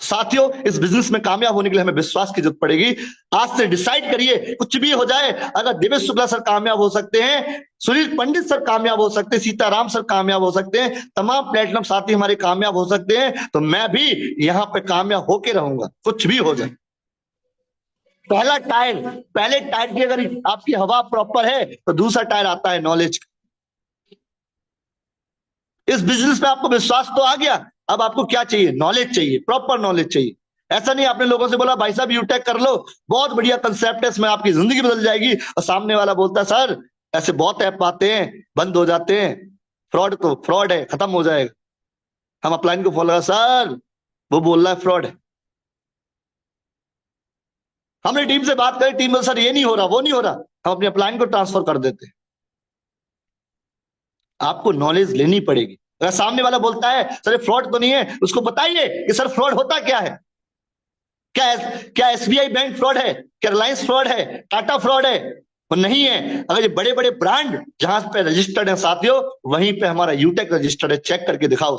साथियों, इस बिजनेस में कामयाब होने के लिए हमें विश्वास की जरूरत पड़ेगी। आज से डिसाइड करिए, कुछ भी हो जाए, अगर दिवेश शुक्ला सर कामयाब हो सकते हैं, सुनील पंडित सर कामयाब हो सकते हैं, सीताराम सर कामयाब हो सकते हैं, तमाम प्लेटिनम साथी हमारे कामयाब हो सकते हैं, तो मैं भी यहां पे कामयाब होके रहूंगा, कुछ भी हो जाए। पहला टायर, पहले टायर की अगर आपकी हवा प्रॉपर है तो दूसरा टायर आता है नॉलेज। इस बिजनेस में आपको विश्वास तो आ गया, अब आपको क्या चाहिए? नॉलेज चाहिए, प्रॉपर नॉलेज चाहिए। ऐसा नहीं आपने लोगों से बोला भाई साहब यूटेक कर लो, बहुत बढ़िया कंसेप्ट है, इसमें आपकी जिंदगी बदल जाएगी, और सामने वाला बोलता है सर ऐसे बहुत ऐप आते हैं, बंद हो जाते हैं, फ्रॉड, तो फ्रॉड है, खत्म हो जाएगा। हम अपलाइन को फॉलो, सर वो बोल रहा है फ्रॉड है। हमने टीम से बात करी, टीम में सर ये नहीं हो रहा, वो नहीं हो रहा, हम अपनी अपलाइन को ट्रांसफर कर देते हैं। आपको नॉलेज लेनी पड़ेगी। अगर सामने वाला बोलता है सर फ्रॉड तो नहीं है, उसको बताइए कि सर फ्रॉड होता क्या है। क्या एसबीआई बैंक फ्रॉड है? क्या रिलायंस फ्रॉड है? टाटा फ्रॉड है? वो नहीं है। अगर ये बड़े बड़े ब्रांड जहां पे रजिस्टर्ड है साथियों, वहीं पे हमारा यूटेक रजिस्टर्ड है, चेक करके दिखाओ।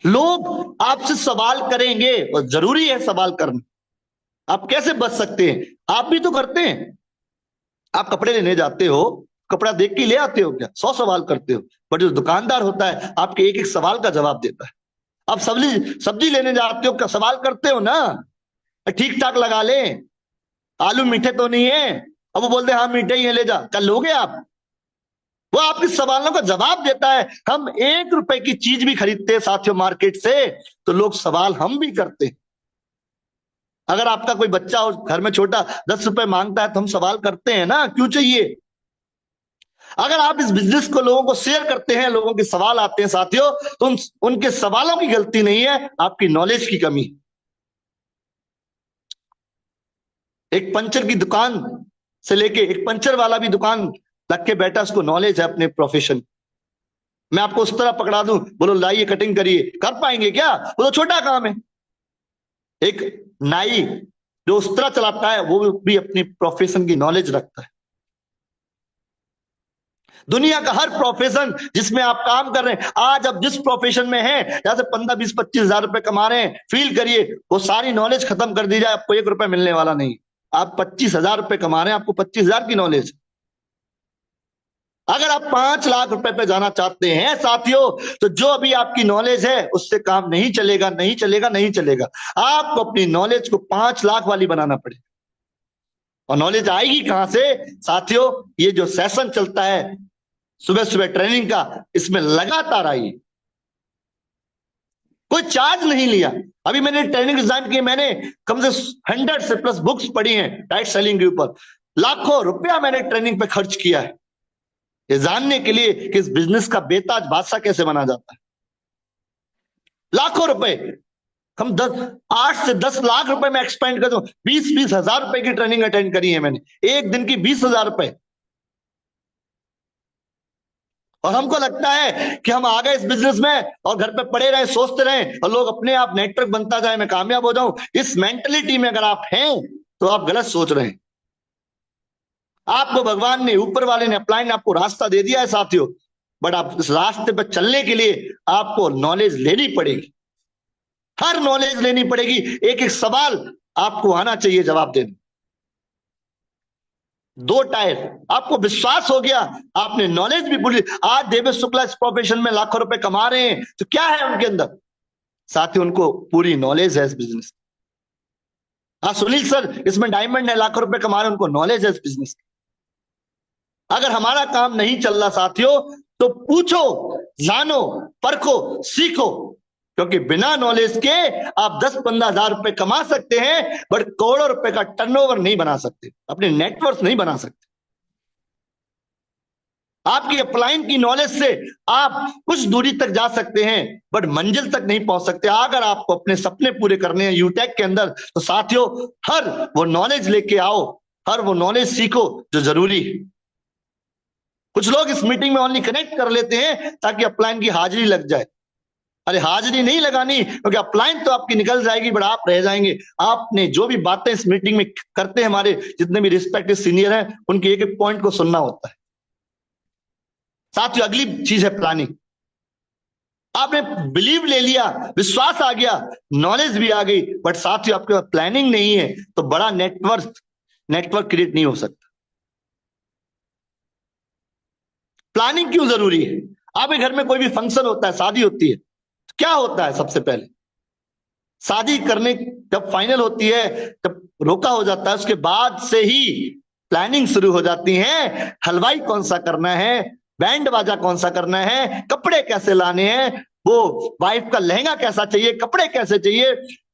लोग आपसे सवाल करेंगे और जरूरी है सवाल करना। आप कैसे बच सकते हैं? आप भी तो करते हैं। आप कपड़े लेने जाते हो, कपड़ा देख के ले आते हो क्या? 100 सवाल करते हो, बट जो दुकानदार होता है आपके एक एक सवाल का जवाब देता है। आप सब्जी लेने जाते हो क्या? सवाल करते हो ना, ठीक ठाक लगा ले, आलू मीठे तो नहीं है, अब वो बोलते हैं हाँ मीठे ही है, ले जा, कल लोगे आप? वो आपके सवालों का जवाब देता है। हम 1 रुपए की चीज भी खरीदते हैं साथियों मार्केट से, तो लोग सवाल हम भी करते हैं। अगर आपका कोई बच्चा हो घर में छोटा 10 रुपए मांगता है तो हम सवाल करते हैं ना, क्यों चाहिए? अगर आप इस बिजनेस को लोगों को शेयर करते हैं, लोगों के सवाल आते हैं साथियों, तो उनके सवालों की गलती नहीं है, आपकी नॉलेज की कमी। एक पंचर की दुकान से लेके एक पंचर वाला भी दुकान लग के बैठा, उसको नॉलेज है अपने प्रोफेशन। मैं आपको उस तरह पकड़ा दूं, बोलो लाइए कटिंग करिए, कर पाएंगे क्या? वो तो छोटा काम है। एक नाई जो उस तरह चलाता है वो भी अपनी प्रोफेशन की नॉलेज रखता है। दुनिया का हर प्रोफेशन जिसमें आप काम कर रहे हैं, आज आप जिस प्रोफेशन में हैं, जहां से 15, 20, 25 हजार रुपए कमा रहे हैं, फील करिए वो सारी नॉलेज खत्म कर दी जाए, आपको 1 रुपए मिलने वाला नहीं। आप 25,000 रुपए कमा रहे हैं, आपको 25,000 की नॉलेज। अगर आप 5 लाख रुपए पे जाना चाहते हैं साथियों, तो जो अभी आपकी नॉलेज है उससे काम नहीं चलेगा, नहीं चलेगा, नहीं चलेगा। आपको अपनी नॉलेज को 5 लाख वाली बनाना पड़ेगा। और नॉलेज आएगी कहां से साथियों? ये जो सेशन चलता है सुबह सुबह ट्रेनिंग का, इसमें लगातार आइए। कोई चार्ज नहीं लिया। अभी मैंने ट्रेनिंग डिजाइन की, मैंने कम से 100 से प्लस बुक्स पढ़ी हैं डायरेक्ट सेलिंग के ऊपर। लाखों रुपया मैंने ट्रेनिंग पे खर्च किया है ये जानने के लिए कि इस बिजनेस का बेताज बादशाह कैसे बना जाता है। लाखों रुपए, हम 8 से 10 लाख रुपए में एक्सपेंड कर दूं। 20-20 हजार रुपए की ट्रेनिंग अटेंड करी है मैंने, एक दिन की 20,000 रुपए। और हमको लगता है कि हम आ गए इस बिजनेस में और घर पे पड़े रहे, सोचते रहे और लोग अपने आप नेटवर्क बनता जाए, मैं कामयाब हो जाऊं। इस मेंटलिटी में अगर आप हैं तो आप गलत सोच रहे हैं। आपको भगवान ने, ऊपर वाले ने, अपलाइन ने आपको रास्ता दे दिया है साथियों, बट आप इस रास्ते पर चलने के लिए आपको नॉलेज लेनी पड़ेगी। हर नॉलेज लेनी पड़ेगी। एक एक सवाल आपको आना चाहिए जवाब देने। 2 टायर, आपको विश्वास हो गया, आपने नॉलेज भी भूली। आज देवेश शुक्ला इस प्रोफेशन में लाखों रुपए कमा रहे हैं, तो क्या है उनके अंदर? साथियों उनको पूरी नॉलेज है इस बिजनेस। सुनील सर इसमें डायमंड है, लाखों रुपए कमा रहे हैं, उनको नॉलेज है इस बिजनेस की। अगर हमारा काम नहीं चल रहा साथियों, तो पूछो, जानो, परखो, सीखो, क्योंकि बिना नॉलेज के आप 10-15 हजार रुपए कमा सकते हैं, बट करोड़ों रुपए का टर्नओवर नहीं बना सकते, अपने नेटवर्क नहीं बना सकते। आपकी अपलाइन की नॉलेज से आप कुछ दूरी तक जा सकते हैं, बट मंजिल तक नहीं पहुंच सकते। अगर आपको अपने सपने पूरे करने हैं यूटेक के अंदर, तो साथियों हर वो नॉलेज लेके आओ, हर वो नॉलेज सीखो जो जरूरी है। कुछ लोग इस मीटिंग में ओनली कनेक्ट कर लेते हैं ताकि अपलाइन की हाजिरी लग जाए। अरे हाजिरी नहीं लगानी, क्योंकि अपलाइन तो आपकी निकल जाएगी, बट आप रह जाएंगे। आपने जो भी बातें इस मीटिंग में करते हैं, हमारे जितने भी रिस्पेक्टेड सीनियर हैं, उनके एक एक पॉइंट को सुनना होता है साथियों। अगली चीज है प्लानिंग। आपने बिलीव ले लिया, विश्वास आ गया, नॉलेज भी आ गई, बट साथियों आपके पास प्लानिंग नहीं है, तो बड़ा नेटवर्क क्रिएट नहीं हो सकता। प्लानिंग क्यों जरूरी है? आपके घर में कोई भी फंक्शन होता है, शादी होती है, तो क्या होता है? सबसे पहले शादी करने जब फाइनल होती है, जब रोका हो जाता है, उसके बाद से ही प्लानिंग शुरू हो जाती है। हलवाई कौन सा करना है, बैंड बाजा कौन सा करना है, कपड़े कैसे लाने हैं, वो वाइफ का लहंगा कैसा चाहिए, कपड़े कैसे चाहिए,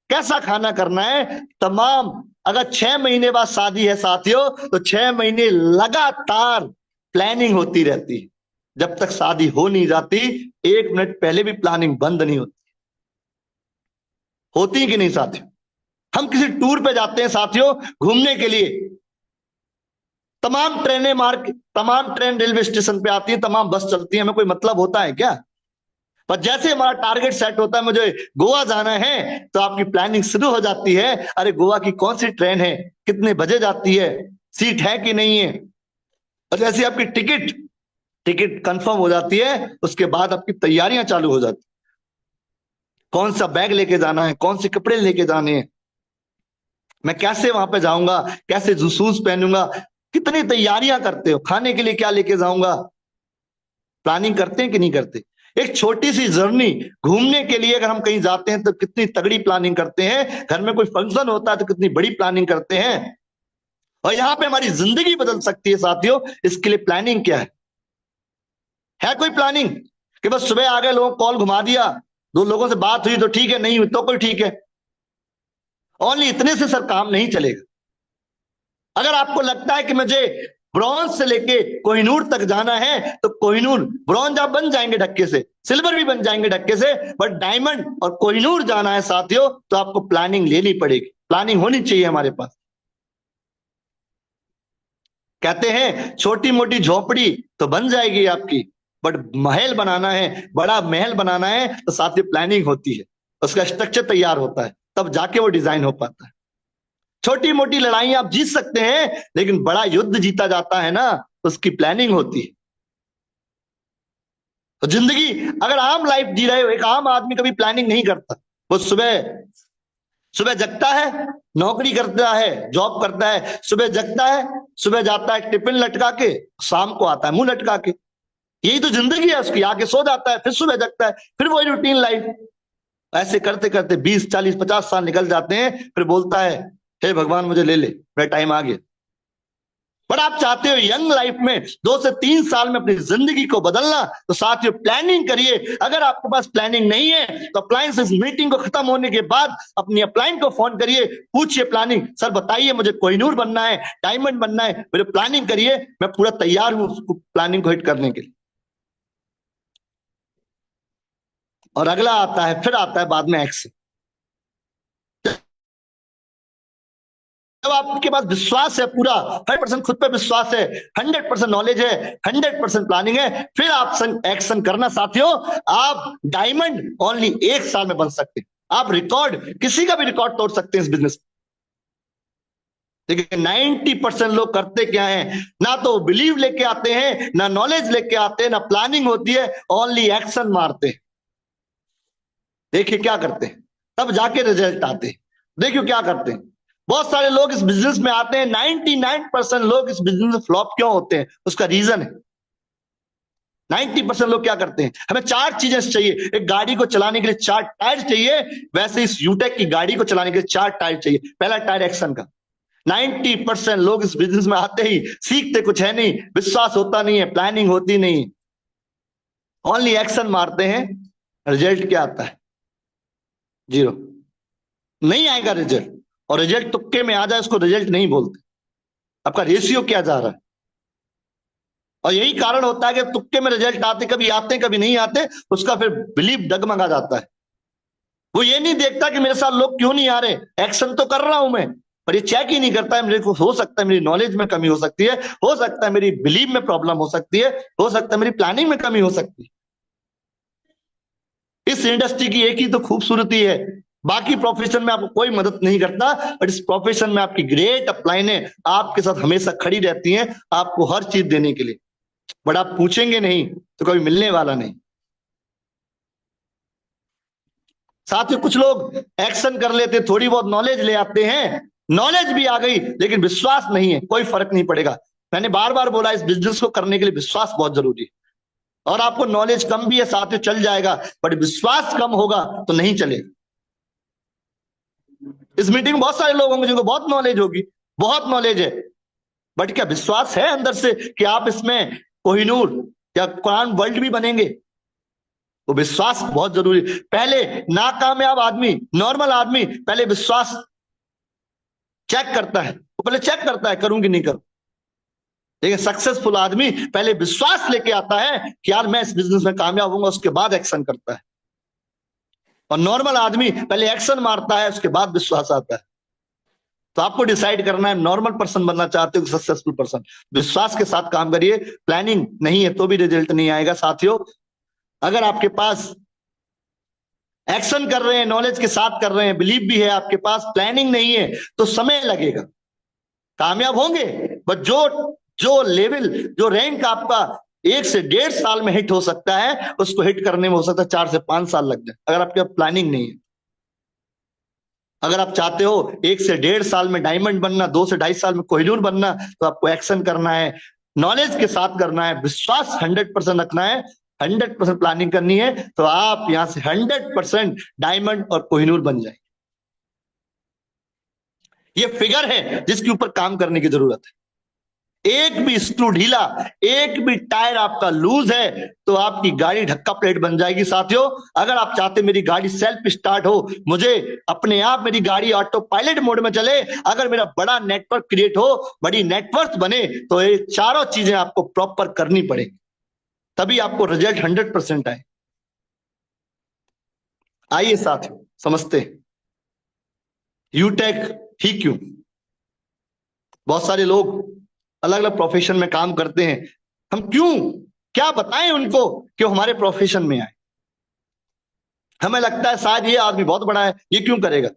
कैसा खाना करना है, तमाम। अगर 6 महीने बाद शादी है साथियों, तो 6 महीने लगातार प्लानिंग होती रहती है। जब तक शादी हो नहीं जाती, 1 मिनट पहले भी प्लानिंग बंद नहीं होती। होती कि नहीं साथियों? हम किसी टूर पे जाते हैं साथियों घूमने के लिए, तमाम ट्रेन रेलवे स्टेशन पे आती है, तमाम बस चलती है, हमें कोई मतलब होता है क्या? पर जैसे हमारा टारगेट सेट होता है, मुझे गोवा जाना है, तो आपकी प्लानिंग शुरू हो जाती है। अरे गोवा की कौन सी ट्रेन है, कितने बजे जाती है, सीट है कि नहीं है। और जैसे आपकी टिकट कंफर्म हो जाती है, उसके बाद आपकी तैयारियां चालू हो जाती। कौन सा बैग लेके जाना है, कौन से कपड़े लेके जाने हैं, मैं कैसे वहां पे जाऊंगा, कैसे शूज पहनूंगा, कितनी तैयारियां करते हो, खाने के लिए क्या लेके जाऊंगा। प्लानिंग करते हैं कि नहीं करते? एक छोटी सी जर्नी घूमने के लिए अगर हम कहीं जाते हैं तो कितनी तगड़ी प्लानिंग करते हैं। घर में कोई फंक्शन होता है तो कितनी बड़ी प्लानिंग करते हैं। और यहां पे हमारी जिंदगी बदल सकती है साथियों। इसके लिए प्लानिंग क्या है कोई प्लानिंग? कि बस सुबह आ गए, लोगों को कॉल घुमा दिया, 2 लोगों से बात हुई तो ठीक है, नहीं हुई तो कोई ठीक है। ओनली इतने से सर काम नहीं चलेगा। अगर आपको लगता है कि मुझे ब्रॉन्ज से लेके कोहिनूर तक जाना है, तो कोहिनूर ब्रॉन्ज आप बन जाएंगे ढक्के से, सिल्वर भी बन जाएंगे ढक्के से, बट डायमंड और कोहिनूर जाना है साथियों, तो आपको प्लानिंग लेनी पड़ेगी। प्लानिंग होनी चाहिए हमारे पास। कहते हैं छोटी मोटी झोपड़ी तो बन जाएगी आपकी, बट महल बनाना है, बड़ा महल बनाना है तो साथ ही प्लानिंग होती है, उसका स्ट्रक्चर तैयार होता है, तब जाके वो डिजाइन हो पाता है। छोटी मोटी लड़ाई आप जीत सकते हैं, लेकिन बड़ा युद्ध जीता जाता है ना, उसकी प्लानिंग होती है। तो जिंदगी अगर आम लाइफ जी रहे हो, एक आम आदमी कभी प्लानिंग नहीं करता। वो सुबह सुबह जगता है, नौकरी करता है, जॉब करता है, सुबह जगता है, सुबह जाता है टिफिन लटका के, शाम को आता है मुंह लटका के। यही तो जिंदगी है उसकी। आके सो जाता है, फिर सुबह जगता है, फिर वही रूटीन लाइफ। ऐसे करते करते 20, 40, 50 साल निकल जाते हैं, फिर बोलता है हे भगवान मुझे ले ले, मेरा टाइम आ गया। पर आप चाहते हो यंग लाइफ में 2 से 3 साल में अपनी जिंदगी को बदलना, तो साथियों प्लानिंग करिए। अगर आपके पास प्लानिंग नहीं है तो अप्लायंस मीटिंग को खत्म होने के बाद अपनी अप्लायंस को फोन करिए, पूछिए प्लानिंग, सर बताइए मुझे कोहिनूर बनना है, डायमंड बनना है, मेरे प्लानिंग करिए, मैं पूरा तैयार हूं उसको प्लानिंग को हिट करने के लिए। और अगला आता है, फिर आता है बाद में एक्शन। जब आपके पास विश्वास है, पूरा 100% खुद पे विश्वास है, 100% नॉलेज है, 100% प्लानिंग है, फिर आप एक्शन करना साथियों। आप डायमंड ओनली 1 साल में बन सकते हैं। आप रिकॉर्ड, किसी का भी रिकॉर्ड तोड़ सकते हैं इस बिजनेस में। देखिए 90% लोग करते क्या है, ना तो बिलीव लेके आते हैं, ना नॉलेज लेके आते हैं, ना प्लानिंग होती है, ओनली एक्शन मारते हैं। देखिए क्या करते हैं, तब जाके रिजल्ट आते हैं। देखिए क्या करते हैं, बहुत सारे लोग इस बिजनेस में आते हैं, 99% लोग इस बिजनेस में फ्लॉप क्यों होते हैं, उसका रीजन है 90% लोग क्या करते हैं। हमें 4 चीजें चाहिए। एक गाड़ी को चलाने के लिए 4 टायर चाहिए, वैसे इस यूटेक की गाड़ी को चलाने के लिए 4 टायर चाहिए। पहला टायर एक्शन का। 90% लोग इस बिजनेस में आते ही सीखते कुछ है नहीं, विश्वास होता नहीं है, प्लानिंग होती नहीं, ओनली एक्शन मारते हैं। रिजल्ट क्या आता है? 0। नहीं आएगा रिजल्ट। और रिजल्ट तुक्के में आ जाए उसको रिजल्ट नहीं बोलते। आपका रेशियो क्या जा रहा है? और यही कारण होता है कि तुक्के में रिजल्ट आते, कभी आते कभी नहीं आते, उसका फिर बिलीव डगमगा जाता है। वो ये नहीं देखता कि मेरे साथ लोग क्यों नहीं आ रहे, एक्शन तो कर रहा हूं मैं, पर ये चेक ही नहीं करता है। मेरे को हो सकता है मेरी नॉलेज में कमी हो सकती है, हो सकता है मेरी बिलीव में प्रॉब्लम हो सकती है, हो सकता है मेरी प्लानिंग में कमी हो सकती है। इस इंडस्ट्री की एक ही तो खूबसूरती है, बाकी प्रोफेशन में आपको कोई मदद नहीं करता, बट इस प्रोफेशन में आपकी ग्रेट अपलाइनें आपके साथ हमेशा खड़ी रहती हैं, आपको हर चीज देने के लिए। बट आप पूछेंगे नहीं तो कभी मिलने वाला नहीं। साथ ही कुछ लोग एक्शन कर लेते, थोड़ी बहुत नॉलेज ले आते हैं, नॉलेज भी आ गई लेकिन विश्वास नहीं है, कोई फर्क नहीं पड़ेगा। मैंने बार बार बोला इस बिजनेस को करने के लिए विश्वास बहुत जरूरी है। और आपको नॉलेज कम भी है साथियों, चल जाएगा, बट विश्वास कम होगा तो नहीं चलेगा। इस मीटिंग में बहुत सारे लोग होंगे जिनको बहुत नॉलेज होगी, बहुत नॉलेज है, बट क्या विश्वास है अंदर से कि आप इसमें कोहिनूर या कुरान वर्ल्ड भी बनेंगे? वो विश्वास बहुत जरूरी। पहले नाकामयाब आदमी, नॉर्मल आदमी पहले विश्वास चेक करता है, वो पहले चेक करता है करूं कि नहीं करूं। लेकिन सक्सेसफुल आदमी पहले विश्वास लेके आता है कि यार मैं इस बिजनेस में कामयाब होऊंगा, उसके बाद एक्शन करता है। और नॉर्मल आदमी पहले एक्शन मारता है, उसके बाद विश्वास आता है। तो आपको डिसाइड करना है नॉर्मल पर्सन बनना चाहते हो सक्सेसफुल पर्सन। विश्वास के साथ काम करिए। प्लानिंग नहीं है तो भी रिजल्ट नहीं आएगा साथियों। अगर आपके पास एक्शन कर रहे हैं, नॉलेज के साथ कर रहे हैं, बिलीव भी है आपके पास, प्लानिंग नहीं है तो समय लगेगा, कामयाब होंगे, बट जो लेवल, जो रैंक आपका 1 से 1.5 साल में हिट हो सकता है, उसको हिट करने में हो सकता है 4 से 5 साल लग जाए, अगर आपके पास प्लानिंग नहीं है। अगर आप चाहते हो 1 से 1.5 साल में डायमंड बनना, 2 से 2.5 साल में कोहिनूर बनना, तो आपको एक्शन करना है, नॉलेज के साथ करना है, विश्वास 100% रखना है, 100% प्लानिंग करनी है, तो आप यहां से 100% डायमंड और कोहिनूर बन जाएंगे। ये फिगर है जिसके ऊपर काम करने की जरूरत है। एक भी स्क्रू ढीला, एक भी टायर आपका लूज है तो आपकी गाड़ी ढक्का प्लेट बन जाएगी साथियों। अगर आप चाहते मेरी गाड़ी सेल्फ स्टार्ट हो, मुझे अपने आप मेरी गाड़ी ऑटो पायलट मोड में चले, अगर मेरा बड़ा नेटवर्क क्रिएट हो, बड़ी नेटवर्क बने, तो ये चारों चीजें आपको प्रॉपर करनी पड़ेगी, तभी आपको रिजल्ट 100% आए। आइए साथियों समझते हैं यूटेक ही क्यों। बहुत सारे लोग अलग अलग प्रोफेशन में काम करते हैं, हम क्यों क्या बताएं उनको कि वो हमारे प्रोफेशन में आए? हमें लगता है शायद ये आदमी बहुत बड़ा है, ये क्यों करेगा।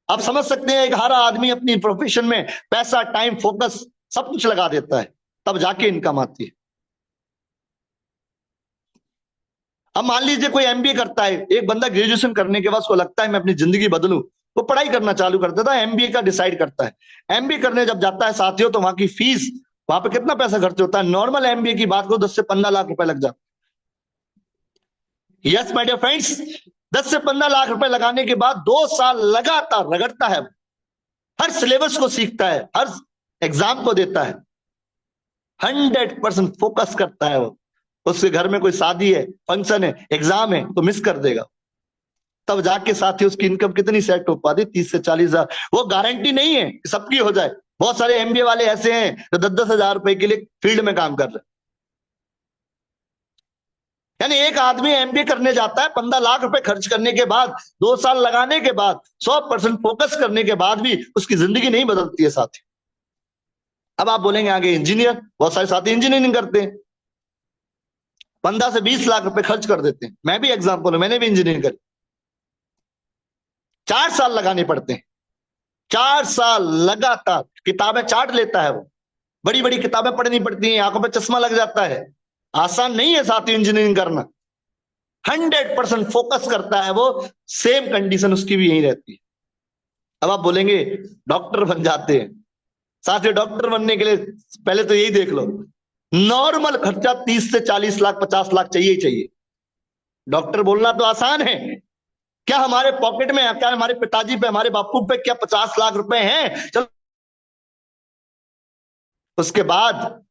आप समझ सकते हैं, एक हर आदमी अपनी प्रोफेशन में पैसा, टाइम, फोकस सब कुछ लगा देता है, तब जाके इनकम आती है। अब मान लीजिए कोई एमबीए करता है, एक बंदा ग्रेजुएशन करने के बाद उसको लगता है मैं अपनी जिंदगी बदलूं, वो पढ़ाई करना चालू कर देता है, एमबीए का डिसाइड करता है। एमबीए करने जब जाता है साथियों, तो वहां की फीस, वहां पे कितना पैसा खर्च होता है? नॉर्मल एमबीए की बात करो 10 से 15 लाख रुपए लग जाते। यस माय डियर फ्रेंड्स, 10 से 15 लाख रुपए लगाने के बाद 2 साल लगातार रगड़ता है, हर सिलेबस को सीखता है, हर एग्जाम को देता है, 100% फोकस करता है। वो उसके घर में कोई शादी है, फंक्शन है, एग्जाम है तो मिस कर देगा, तब जाके साथी उसकी इनकम कितनी सेट हो पाती? 30 से 40 हजार। वो गारंटी नहीं है कि सबकी हो जाए, बहुत सारे एमबीए वाले ऐसे हैं जो 10-10 हजार रुपए के लिए फील्ड में काम कर रहे हैं। यानी एक आदमी एमबीए करने जाता है, 15 लाख रुपए खर्च करने के बाद, 2 साल लगाने के बाद, 100% फोकस करने के बाद भी उसकी जिंदगी नहीं बदलती है साथी। अब आप बोलेंगे आगे इंजीनियर, बहुत सारे साथी इंजीनियरिंग करते हैं, 15 से 20 लाख रुपए खर्च कर देते हैं। मैं भी एग्जाम्पल हूं, मैंने भी इंजीनियरिंग करी। 4 साल लगाने पड़ते हैं, 4 साल लगातार किताबें चाट लेता है वो, बड़ी बड़ी किताबें पढ़नी पड़ती हैं, आंखों पे चश्मा लग जाता है। आसान नहीं है साथी इंजीनियरिंग करना, 100% फोकस करता है वो, सेम कंडीशन उसकी भी यही रहती है। अब आप बोलेंगे डॉक्टर बन जाते हैं, साथियों डॉक्टर बनने के लिए पहले तो यही देख लो, नॉर्मल खर्चा 30 से 40 लाख 50 लाख चाहिए ही चाहिए। डॉक्टर बोलना तो आसान है, क्या हमारे पॉकेट में, क्या हमारे पिताजी पे, हमारे बापू पे क्या 50 लाख रुपए हैं? चलो, उसके बाद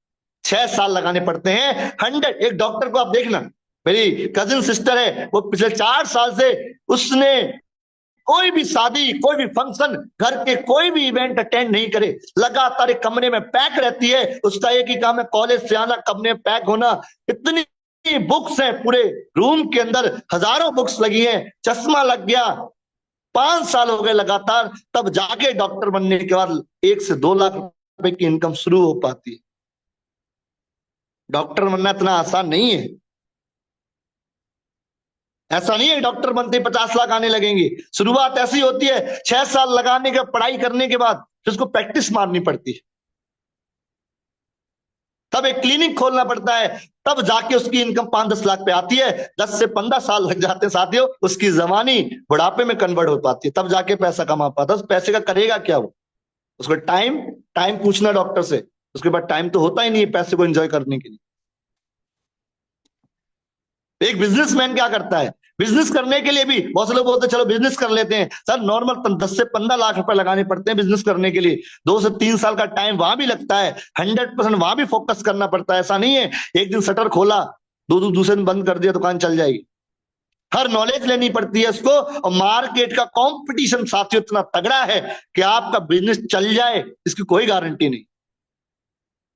6 साल लगाने पड़ते हैं, 100। एक डॉक्टर को आप देखना, मेरी कजिन सिस्टर है, वो पिछले 4 साल से उसने कोई भी शादी, कोई भी फंक्शन, घर के कोई भी इवेंट अटेंड नहीं करे, लगातार एक कमरे में पैक रहती है। उसका एक ही काम है, कॉलेज से आना, कमरे में पैक होना। इतनी बुक्स हैं पूरे रूम के अंदर, हजारों बुक्स लगी हैं, चश्मा लग गया, 5 साल हो गए लगातार, तब जाके डॉक्टर बनने के बाद 1 से 2 लाख रुपए की इनकम शुरू हो पाती है। डॉक्टर बनना इतना आसान नहीं है, ऐसा नहीं है डॉक्टर बनते ही 50 लाख आने लगेंगे। शुरुआत ऐसी होती है, 6 साल लगाने के, पढ़ाई करने के बाद फिर उसको प्रैक्टिस मारनी पड़ती है, तब एक क्लिनिक खोलना पड़ता है, तब जाके उसकी इनकम 5-10 लाख पे आती है। 10 से 15 साल लग जाते हैं साथियों, उसकी जवानी बुढ़ापे में कन्वर्ट हो पाती है, तब जाके पैसा कमा पाता है। उस पैसे का करेगा क्या वो? उसको टाइम पूछना डॉक्टर से, उसके बाद टाइम तो होता ही नहीं है पैसे को एंजॉय करने के लिए। एक बिजनेसमैन क्या करता है, बिजनेस करने के लिए भी बहुत से लोग बोलते हैं चलो बिजनेस कर लेते हैं। सर नॉर्मल 10 से 15 लाख रुपए लगाने पड़ते हैं बिजनेस करने के लिए, 2 से 3 साल का टाइम वहां भी लगता है, 100% वहां भी फोकस करना पड़ता है। ऐसा नहीं है एक दिन शटर खोला, दूसरे दिन बंद कर दिया, दुकान चल जाएगी। हर नॉलेज लेनी पड़ती है उसको, और मार्केट का कंपटीशन साथियों इतना तगड़ा है कि आपका बिजनेस चल जाए इसकी कोई गारंटी नहीं।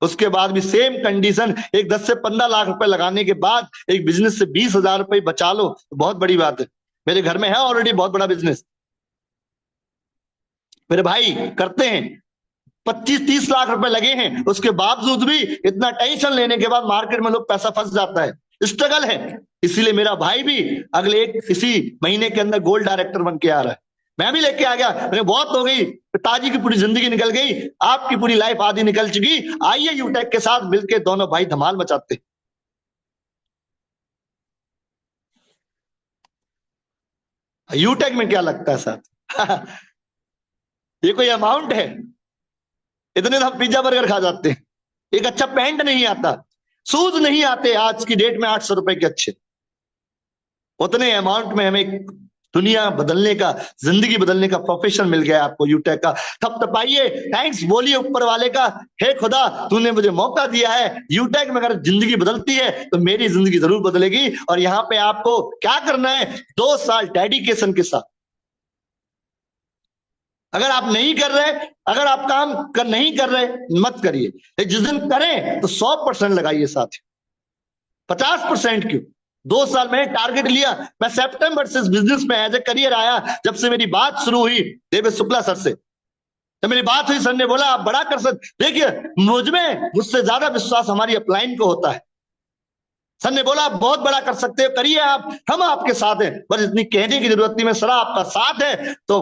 उसके बाद भी सेम कंडीशन, एक 10 से 15 लाख रुपए लगाने के बाद एक बिजनेस से 20,000 रुपए बचा लो तो बहुत बड़ी बात है। मेरे घर में है ऑलरेडी बहुत बड़ा बिजनेस, मेरे भाई करते हैं, 25-30 लाख रुपए लगे हैं, उसके बावजूद भी इतना टेंशन लेने के बाद मार्केट में लोग पैसा फंस जाता है, स्ट्रगल है। इसीलिए मेरा भाई भी अगले इसी महीने के अंदर गोल्ड डायरेक्टर बन के आ रहा है, मैं भी लेके आ गया। मैंने बहुत हो गई, पिताजी की पूरी जिंदगी निकल गई, आपकी पूरी लाइफ आधी निकल चुकी, आइए यूटेक के साथ मिलके दोनों भाई धमाल मचाते। यूटेक में क्या लगता है साथ ये कोई अमाउंट है? इतने तो हम पिज्जा बर्गर खा जाते हैं, एक अच्छा पैंट नहीं आता, शूज नहीं आते आज की डेट में 800 रुपए के अच्छे। उतने अमाउंट में हमें दुनिया बदलने का, जिंदगी बदलने का प्रोफेशन मिल गया आपको यूटेक का। थपथपाइए, थैंक्स बोलिए ऊपर वाले का, हे खुदा तूने मुझे मौका दिया है। यूटेक में अगर जिंदगी बदलती है तो मेरी जिंदगी जरूर बदलेगी। और यहाँ पे आपको क्या करना है, 2 साल डेडिकेशन के साथ। अगर आप नहीं कर रहे, अगर आप काम नहीं कर रहे मत करिए, जिस दिन करें तो 100% लगाइए साथ, 50% क्यों। 2 साल मैंने टारगेट लिया, मैं सितंबर से बिजनेस में एज ए करियर आया, जब से मेरी बात शुरू हुई देवेश शुक्ला सर से, तो मेरी बात हुई, सर ने बोला आप बड़ा कर सकते। देखिए मुझसे ज्यादा विश्वास हमारी अपलाइन को होता है। सर ने बोला आप बहुत बड़ा कर सकते हो, करिए आप, हम आपके साथ हैं, बस इतनी कहने की जरूरत नहीं, मैं सर आपका साथ है तो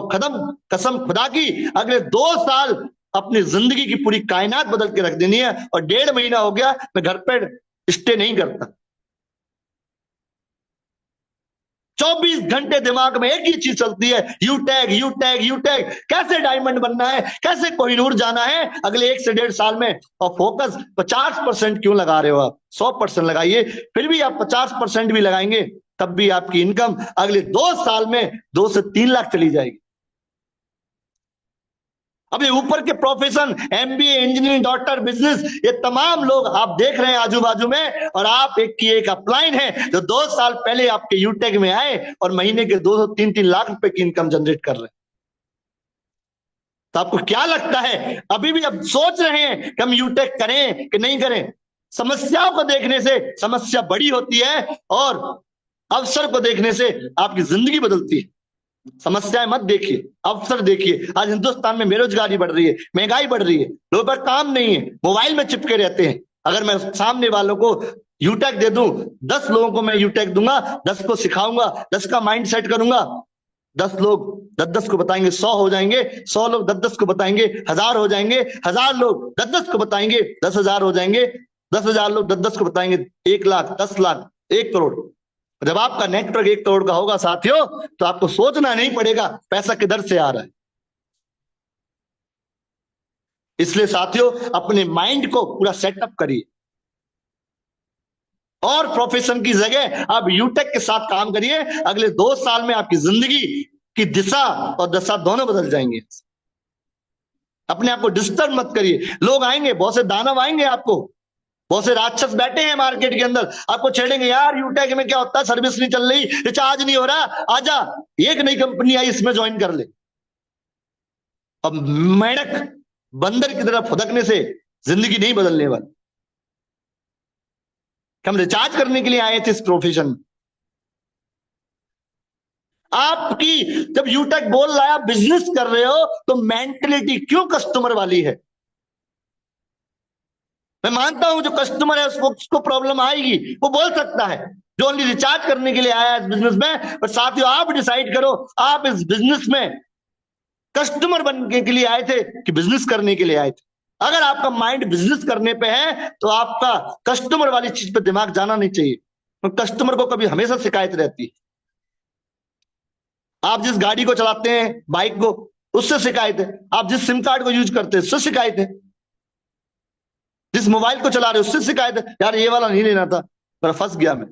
कसम खुदा की अगले 2 साल अपनी जिंदगी की पूरी कायनात बदल के रख देनी है। और 1.5 महीना हो गया मैं घर पे स्टे नहीं करता। 24 घंटे दिमाग में एक ही चीज चलती है, you tag you tag you tag. कैसे डायमंड बनना है, कैसे कोहिनूर जाना है अगले 1 से 1.5 साल में। और फोकस 50% क्यों लगा रहे हो आप, 100% लगाइए। फिर भी आप 50% भी लगाएंगे तब भी आपकी इनकम अगले 2 साल में 2 से 3 लाख चली जाएगी। अभी ऊपर के profession, MBA, engineering, doctor, business, ये तमाम लोग आप देख रहे हैं आजू बाजू में, और आप एक की एक अपलाइन है जो 2 साल पहले आपके यूटेक में आए और महीने के 2-3 लाख रुपए की इनकम जनरेट कर रहे हैं। तो आपको क्या लगता है, अभी भी अब सोच रहे हैं कि हम यूटेक करें कि नहीं करें? समस्याओं को देखने से समस्या बड़ी होती है और अवसर को देखने से आपकी जिंदगी बदलती है। समस्याएं मत देखिए, अवसर देखिए। आज हिंदुस्तान में बेरोजगारी बढ़ रही है, महंगाई बढ़ रही है, लोगों पर काम नहीं है, मोबाइल में चिपके रहते हैं। अगर मैं सामने वालों को यूटेक दे दूं, 10 लोगों को मैं यूटेक दूंगा, 10 को सिखाऊंगा, 10 का माइंड सेट करूंगा, 10 लोग 10-10 को बताएंगे, 100 हो जाएंगे, 100 लोग 10-10 को बताएंगे, 1000 हो जाएंगे, 1000 लोग 10-10 को बताएंगे, 10,000 हो जाएंगे, 10,000 लोग 10-10 को बताएंगे, 1 लाख, 10 लाख, 1 करोड़। जब आपका नेटवर्क 1 करोड़ का होगा साथियों, तो आपको सोचना नहीं पड़ेगा पैसा किधर से आ रहा है। इसलिए साथियों अपने माइंड को पूरा सेटअप करिए और प्रोफेशन की जगह आप यूटेक के साथ काम करिए। अगले 2 साल में आपकी जिंदगी की दिशा और दशा दोनों बदल जाएंगे। अपने आप को डिस्टर्ब मत करिए। लोग आएंगे, बहुत से दानव आएंगे, आपको बहुत से राक्षस बैठे हैं मार्केट के अंदर, आपको छेड़ेंगे, यार यूटेक में क्या होता है, सर्विस नहीं चल रही, रिचार्ज नहीं हो रहा, आजा, एक नई कंपनी आई इसमें ज्वाइन कर ले। अब मेंढक बंदर की तरफ फुदकने से जिंदगी नहीं बदलने वाली। हम रिचार्ज करने के लिए आए थे इस प्रोफेशन में। आपकी जब यूटेक बोल रहा है आप बिजनेस कर रहे हो, तो मेंटलिटी क्यों कस्टमर वाली है? मैं मानता हूं जो कस्टमर है उसको प्रॉब्लम आएगी, वो बोल सकता है, जो ओनली रिचार्ज करने के लिए आया है इस बिजनेस में। पर साथियों आप डिसाइड करो, आप इस बिजनेस में कस्टमर बनने के लिए आए थे कि बिजनेस करने के लिए आए थे? अगर आपका माइंड बिजनेस करने पे है तो आपका कस्टमर वाली चीज पे दिमाग जाना नहीं चाहिए। तो कस्टमर को कभी हमेशा शिकायत रहती है। आप जिस गाड़ी को चलाते हैं, बाइक को, उससे शिकायत है। आप जिस सिम कार्ड को यूज करते हैं उससे शिकायत है। जिस मोबाइल को चला रहे हो उससे शिकायत है, यार ये वाला नहीं लेना था, पर फंस गया मैं।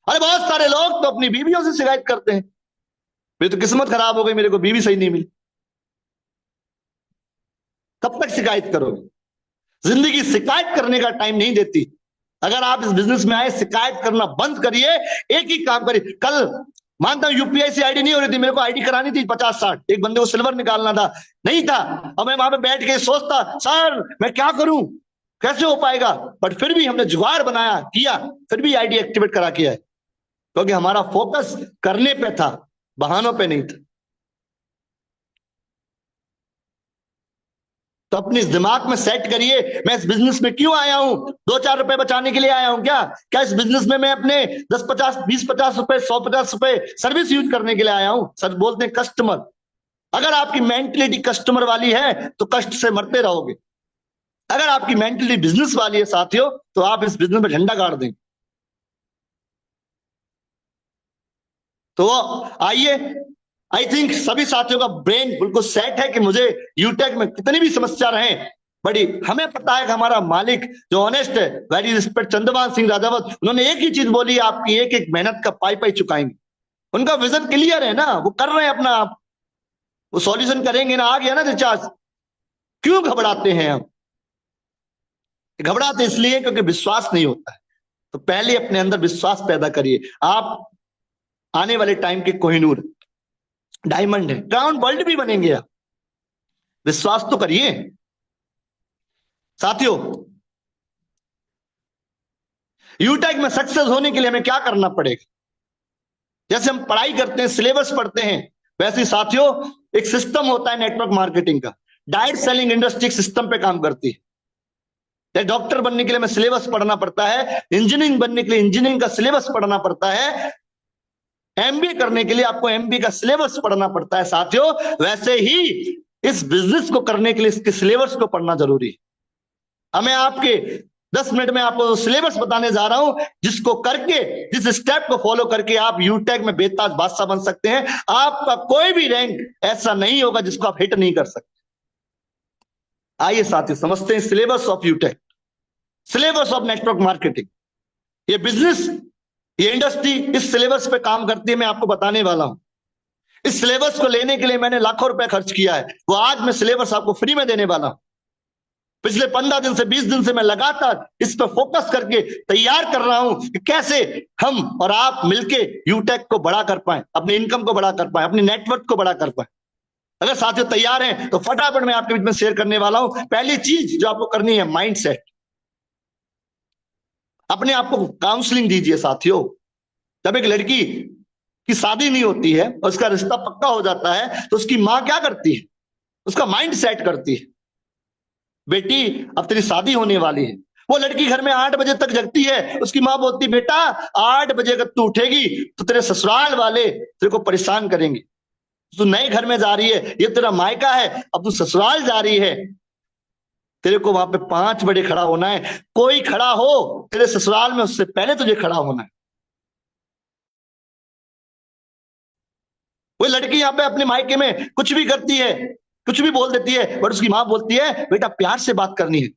अरे बहुत सारे लोग तो अपनी बीवियों से शिकायत करते हैं, मेरी तो किस्मत खराब हो गई, मेरे को बीवी सही नहीं मिली। कब तक शिकायत करोगे? जिंदगी शिकायत करने का टाइम नहीं देती। अगर आप इस बिजनेस में आए, शिकायत करना बंद करिए, एक ही काम करिए। कल मानता हूं यूपीआई से आईडी नहीं हो रही थी, मेरे को आईडी करानी थी 50-60, एक बंदे को सिल्वर निकालना था, नहीं था, और मैं वहां पे बैठ के सोचता, सर मैं क्या करूं, कैसे हो पाएगा? बट फिर भी हमने जुगाड़ बनाया, किया, फिर भी आईडी एक्टिवेट करा किया है, क्योंकि हमारा फोकस करने पे था, बहानों पे नहीं था। तो अपने दिमाग में सेट करिए, मैं इस बिजनेस में क्यों आया हूं? 2-4 रुपए बचाने के लिए आया हूं क्या इस बिजनेस में मैं अपने 10-50, 20-50 रुपए, 100-50 रुपए सर्विस यूज करने के लिए आया हूं? सर बोलते हैं कस्टमर। अगर आपकी मेंटलिटी कस्टमर वाली है तो कष्ट से मरते रहोगे। अगर आपकी मेंटलिटी बिजनेस वाली है साथियों, तो आप इस बिजनेस में झंडा गाड़ देंगे। तो आइए, आई थिंक सभी साथियों का ब्रेन बिल्कुल सेट है कि मुझे यूटेक में कितनी भी समस्या रहे, बड़ी हमें पता है कि हमारा मालिक जो ऑनेस्ट है, वेरी रिस्पेक्ट चंद्रभान सिंह राजावत, उन्होंने एक ही चीज बोली, आपकी एक एक मेहनत का पाई चुकाएंगे। उनका विजन क्लियर है ना, वो कर रहे हैं अपना, आप वो सॉल्यूशन करेंगे ना। आ गया ना रिचार्ज। क्यों घबराते हैं हम? घबराते इसलिए क्योंकि विश्वास नहीं होता है। तो पहले अपने अंदर विश्वास पैदा करिए। आप आने वाले टाइम के कोहिनूर, डायमंड है, क्राउन वर्ल्ड भी बनेंगे आप। विश्वास तो करिए साथियों। यूटेक में सक्सेस होने के लिए हमें क्या करना पड़ेगा? जैसे हम पढ़ाई करते हैं, सिलेबस पढ़ते हैं, वैसे साथियों एक सिस्टम होता है नेटवर्क मार्केटिंग का। डायरेक्ट सेलिंग इंडस्ट्री सिस्टम पे काम करती है। डॉक्टर बनने के लिए हमें सिलेबस पढ़ना पड़ता है, इंजीनियरिंग बनने के लिए इंजीनियरिंग का सिलेबस पढ़ना पड़ता है, एमबीए करने के लिए आपको एमबीए का सिलेबस पढ़ना पड़ता है साथियों। वैसे ही इस बिजनेस को करने के लिए इसके सिलेबस को पढ़ना जरूरी है। अब मैं आपके 10 मिनट में आपको सिलेबस बताने जा रहा हूं, जिसको करके, जिस स्टेप को फॉलो करके आप यूटेक में बेताज बादशाह बन सकते हैं। आपका कोई भी रैंक ऐसा नहीं होगा जिसको आप हिट नहीं कर सकते। आइए साथियों समझते हैं syllabus of यूटेक, syllabus of network marketing. ये बिजनेस, ये इंडस्ट्री इस सिलेबस पे काम करती है, मैं आपको बताने वाला हूं। इस सिलेबस को लेने के लिए मैंने लाखों रुपए खर्च किया है, वो आज मैं सिलेबस आपको फ्री में देने वाला हूं। पिछले 15 दिन से 20 दिन से मैं लगातार इस पर फोकस करके तैयार कर रहा हूं कि कैसे हम और आप मिलके यूटेक को बड़ा कर पाए, अपनी इनकम को बड़ा कर पाए, अपनी नेटवर्क को बड़ा कर पाए। अगर साथियों तैयार हैं तो फटाफट मैं आपके बीच में शेयर करने वाला हूं। पहली चीज जो आपको करनी है, माइंड सेट। अपने आप को काउंसलिंग दीजिए साथियों। जब एक लड़की की शादी नहीं होती है और उसका रिश्ता पक्का हो जाता है तो उसकी मां क्या करती है? उसका माइंड सेट करती है, बेटी अब तेरी शादी होने वाली है। वो लड़की घर में 8 बजे तक जगती है, उसकी मां बोलती बेटा 8 बजे अगर तू उठेगी तो तेरे ससुराल वाले तेरे को परेशान करेंगे। तू नए घर में जा रही है, ये तेरा मायका है, अब तू ससुराल जा रही है, तेरे को वहां पे 5 बजे खड़ा होना है। कोई खड़ा हो तेरे ससुराल में उससे पहले तुझे खड़ा होना है। वो लड़की यहाँ पे अपने मायके में कुछ भी करती है, कुछ भी बोल देती है, बट उसकी मां बोलती है बेटा प्यार से बात करनी है,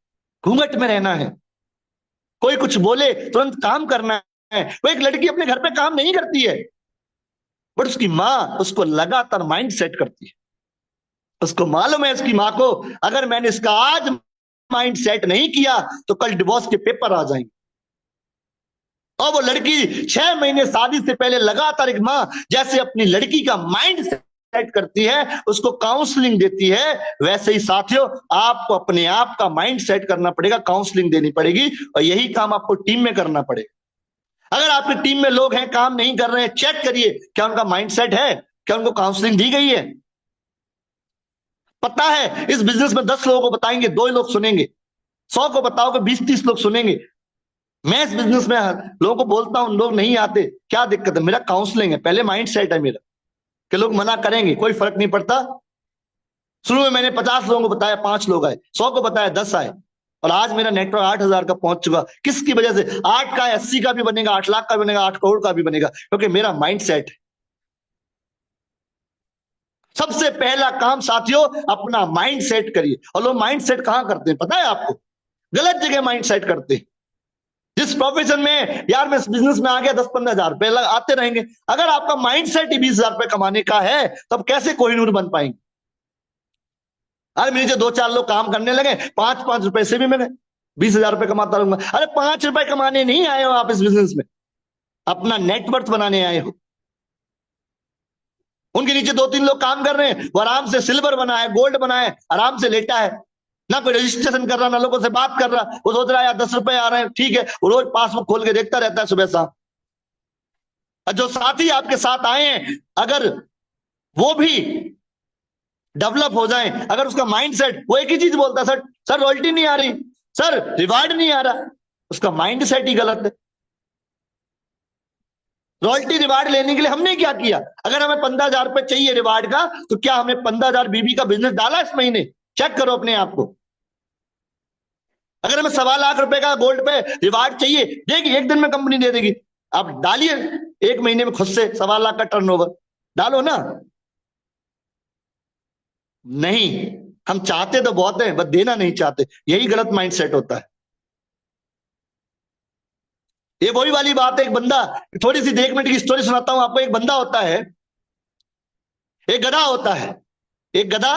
घूंघट में रहना है, कोई कुछ बोले तुरंत काम करना है। वो एक लड़की अपने घर पे काम नहीं करती है, बट उसकी मां उसको लगातार माइंड सेट करती है। उसको मालूम है उसकी मां को, अगर मैंने इसका आज माइंड सेट नहीं किया तो कल डिवोर्स के पेपर आ जाएंगे। और वो लड़की 6 महीने शादी से पहले लगातार एक मां जैसे अपनी लड़की का माइंड सेट करती है, उसको काउंसलिंग देती है, वैसे ही साथियों आपको अपने आप का माइंड सेट करना पड़ेगा, काउंसलिंग देनी पड़ेगी। और यही काम आपको टीम में करना पड़ेगा। अगर आपकी टीम में लोग हैं काम नहीं कर रहे हैं, चेक करिए क्या उनका माइंड सेट है, क्या उनको काउंसलिंग दी गई है। पता है इस बिजनेस में 10 लोगों को बताएंगे, 2 लोग सुनेंगे, 100 को बताओगे 20-30 लोग सुनेंगे। मैं इस बिजनेस में लोगों को बोलता हूं, लोग नहीं आते, क्या दिक्कत है? मेरा काउंसलिंग है, पहले माइंड सेट है मेरा कि लोग मना करेंगे, कोई फर्क नहीं पड़ता। शुरू में मैंने 50 लोगों को बताया, 5 लोग आए, 100 को बताया 10 आए, और आज मेरा नेटवर्क 8,000 का पहुंच चुका। किसकी वजह से? 8 का 80 का भी बनेगा, 8 लाख का भी बनेगा, 8 करोड़ का भी बनेगा, क्योंकि मेरा माइंड सेट है। सबसे पहला काम साथियों अपना माइंड सेट करिए। और लोग माइंड सेट कहां करते हैं पता है आपको? गलत जगह माइंड सेट करते हैं। जिस प्रोफेशन में यार मैं इस बिजनेस में आ गया 10-15 हजार रुपए आते रहेंगे, अगर आपका माइंड सेट ही 20 हजार रुपए कमाने का है तब कैसे कोहिनूर बन पाएंगे? अरे मेरे जो 2-4 लोग काम करने लगे, 5-5 रुपए से भी मैं 20 हजार रुपए कमाता रहूंगा। अरे 5 रुपए कमाने नहीं आए हो आप इस बिजनेस में, अपना नेटवर्थ बनाने आए हो। उनके नीचे 2-3 लोग काम कर रहे हैं, वो आराम से सिल्वर बना है, गोल्ड बना है, आराम से लेटा है, ना कोई रजिस्ट्रेशन कर रहा, ना लोगों से बात कर रहा। वो सोच रहा है यार 10 रुपए आ रहे हैं, ठीक है, वो रोज पासबुक खोल के देखता रहता है सुबह शाम। और जो साथी आपके साथ आए हैं, अगर वो भी डेवलप हो जाए, अगर उसका माइंड सेट, वो एक ही चीज बोलता है, सर सर रॉयल्टी नहीं आ रही, सर रिवार्ड नहीं आ रहा, उसका माइंड सेट ही गलत है। रॉयल्टी रिवार्ड लेने के लिए हमने क्या किया? अगर हमें 15,000 रुपए चाहिए रिवार्ड का, तो क्या हमने 15,000 बीबी का बिजनेस डाला इस महीने? चेक करो अपने आप को। अगर हमें 1.25 लाख रुपए का गोल्ड पे रिवार्ड चाहिए, देखिए एक दिन में कंपनी दे देगी, आप डालिए 1 महीने में खुद से 1.25 लाख का टर्नओवर डालो ना। नहीं, हम चाहते तो बहुत है, बस देना नहीं चाहते, यही गलत माइंडसेट होता है। ये वही वाली बात है, एक बंदा, थोड़ी सी 1 मिनट की स्टोरी सुनाता हूं आपको। एक बंदा होता है, एक गधा होता है, एक गधा,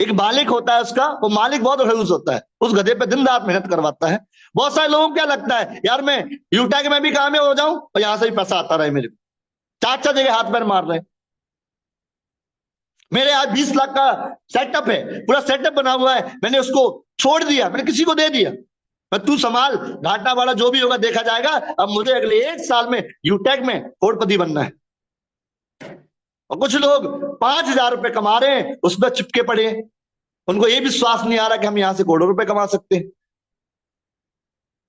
एक मालिक होता है उसका, वो मालिक बहुत खड़ूस होता है, उस गधे पे दिन रात मेहनत करवाता है। बहुत सारे लोगों को क्या लगता है यार मैं यूटेक में भी कामयाब हो जाऊं और यहां से भी पैसा आता रहे मेरे, 4 जगह हाथ पैर मार रहे। मेरे आज 20 लाख का सेटअप है, पूरा सेटअप बना हुआ है, मैंने उसको छोड़ दिया, मैंने किसी को दे दिया, मैं तू संभाल, घाटा वाला जो भी होगा देखा जाएगा। अब मुझे अगले 1 साल में यूटेक में करोड़पति बनना है। और कुछ लोग 5,000 रुपए कमा रहे हैं, उसमें चिपके पड़े हैं, उनको ये विश्वास नहीं आ रहा कि हम यहां से करोड़ों रुपए कमा सकते हैं।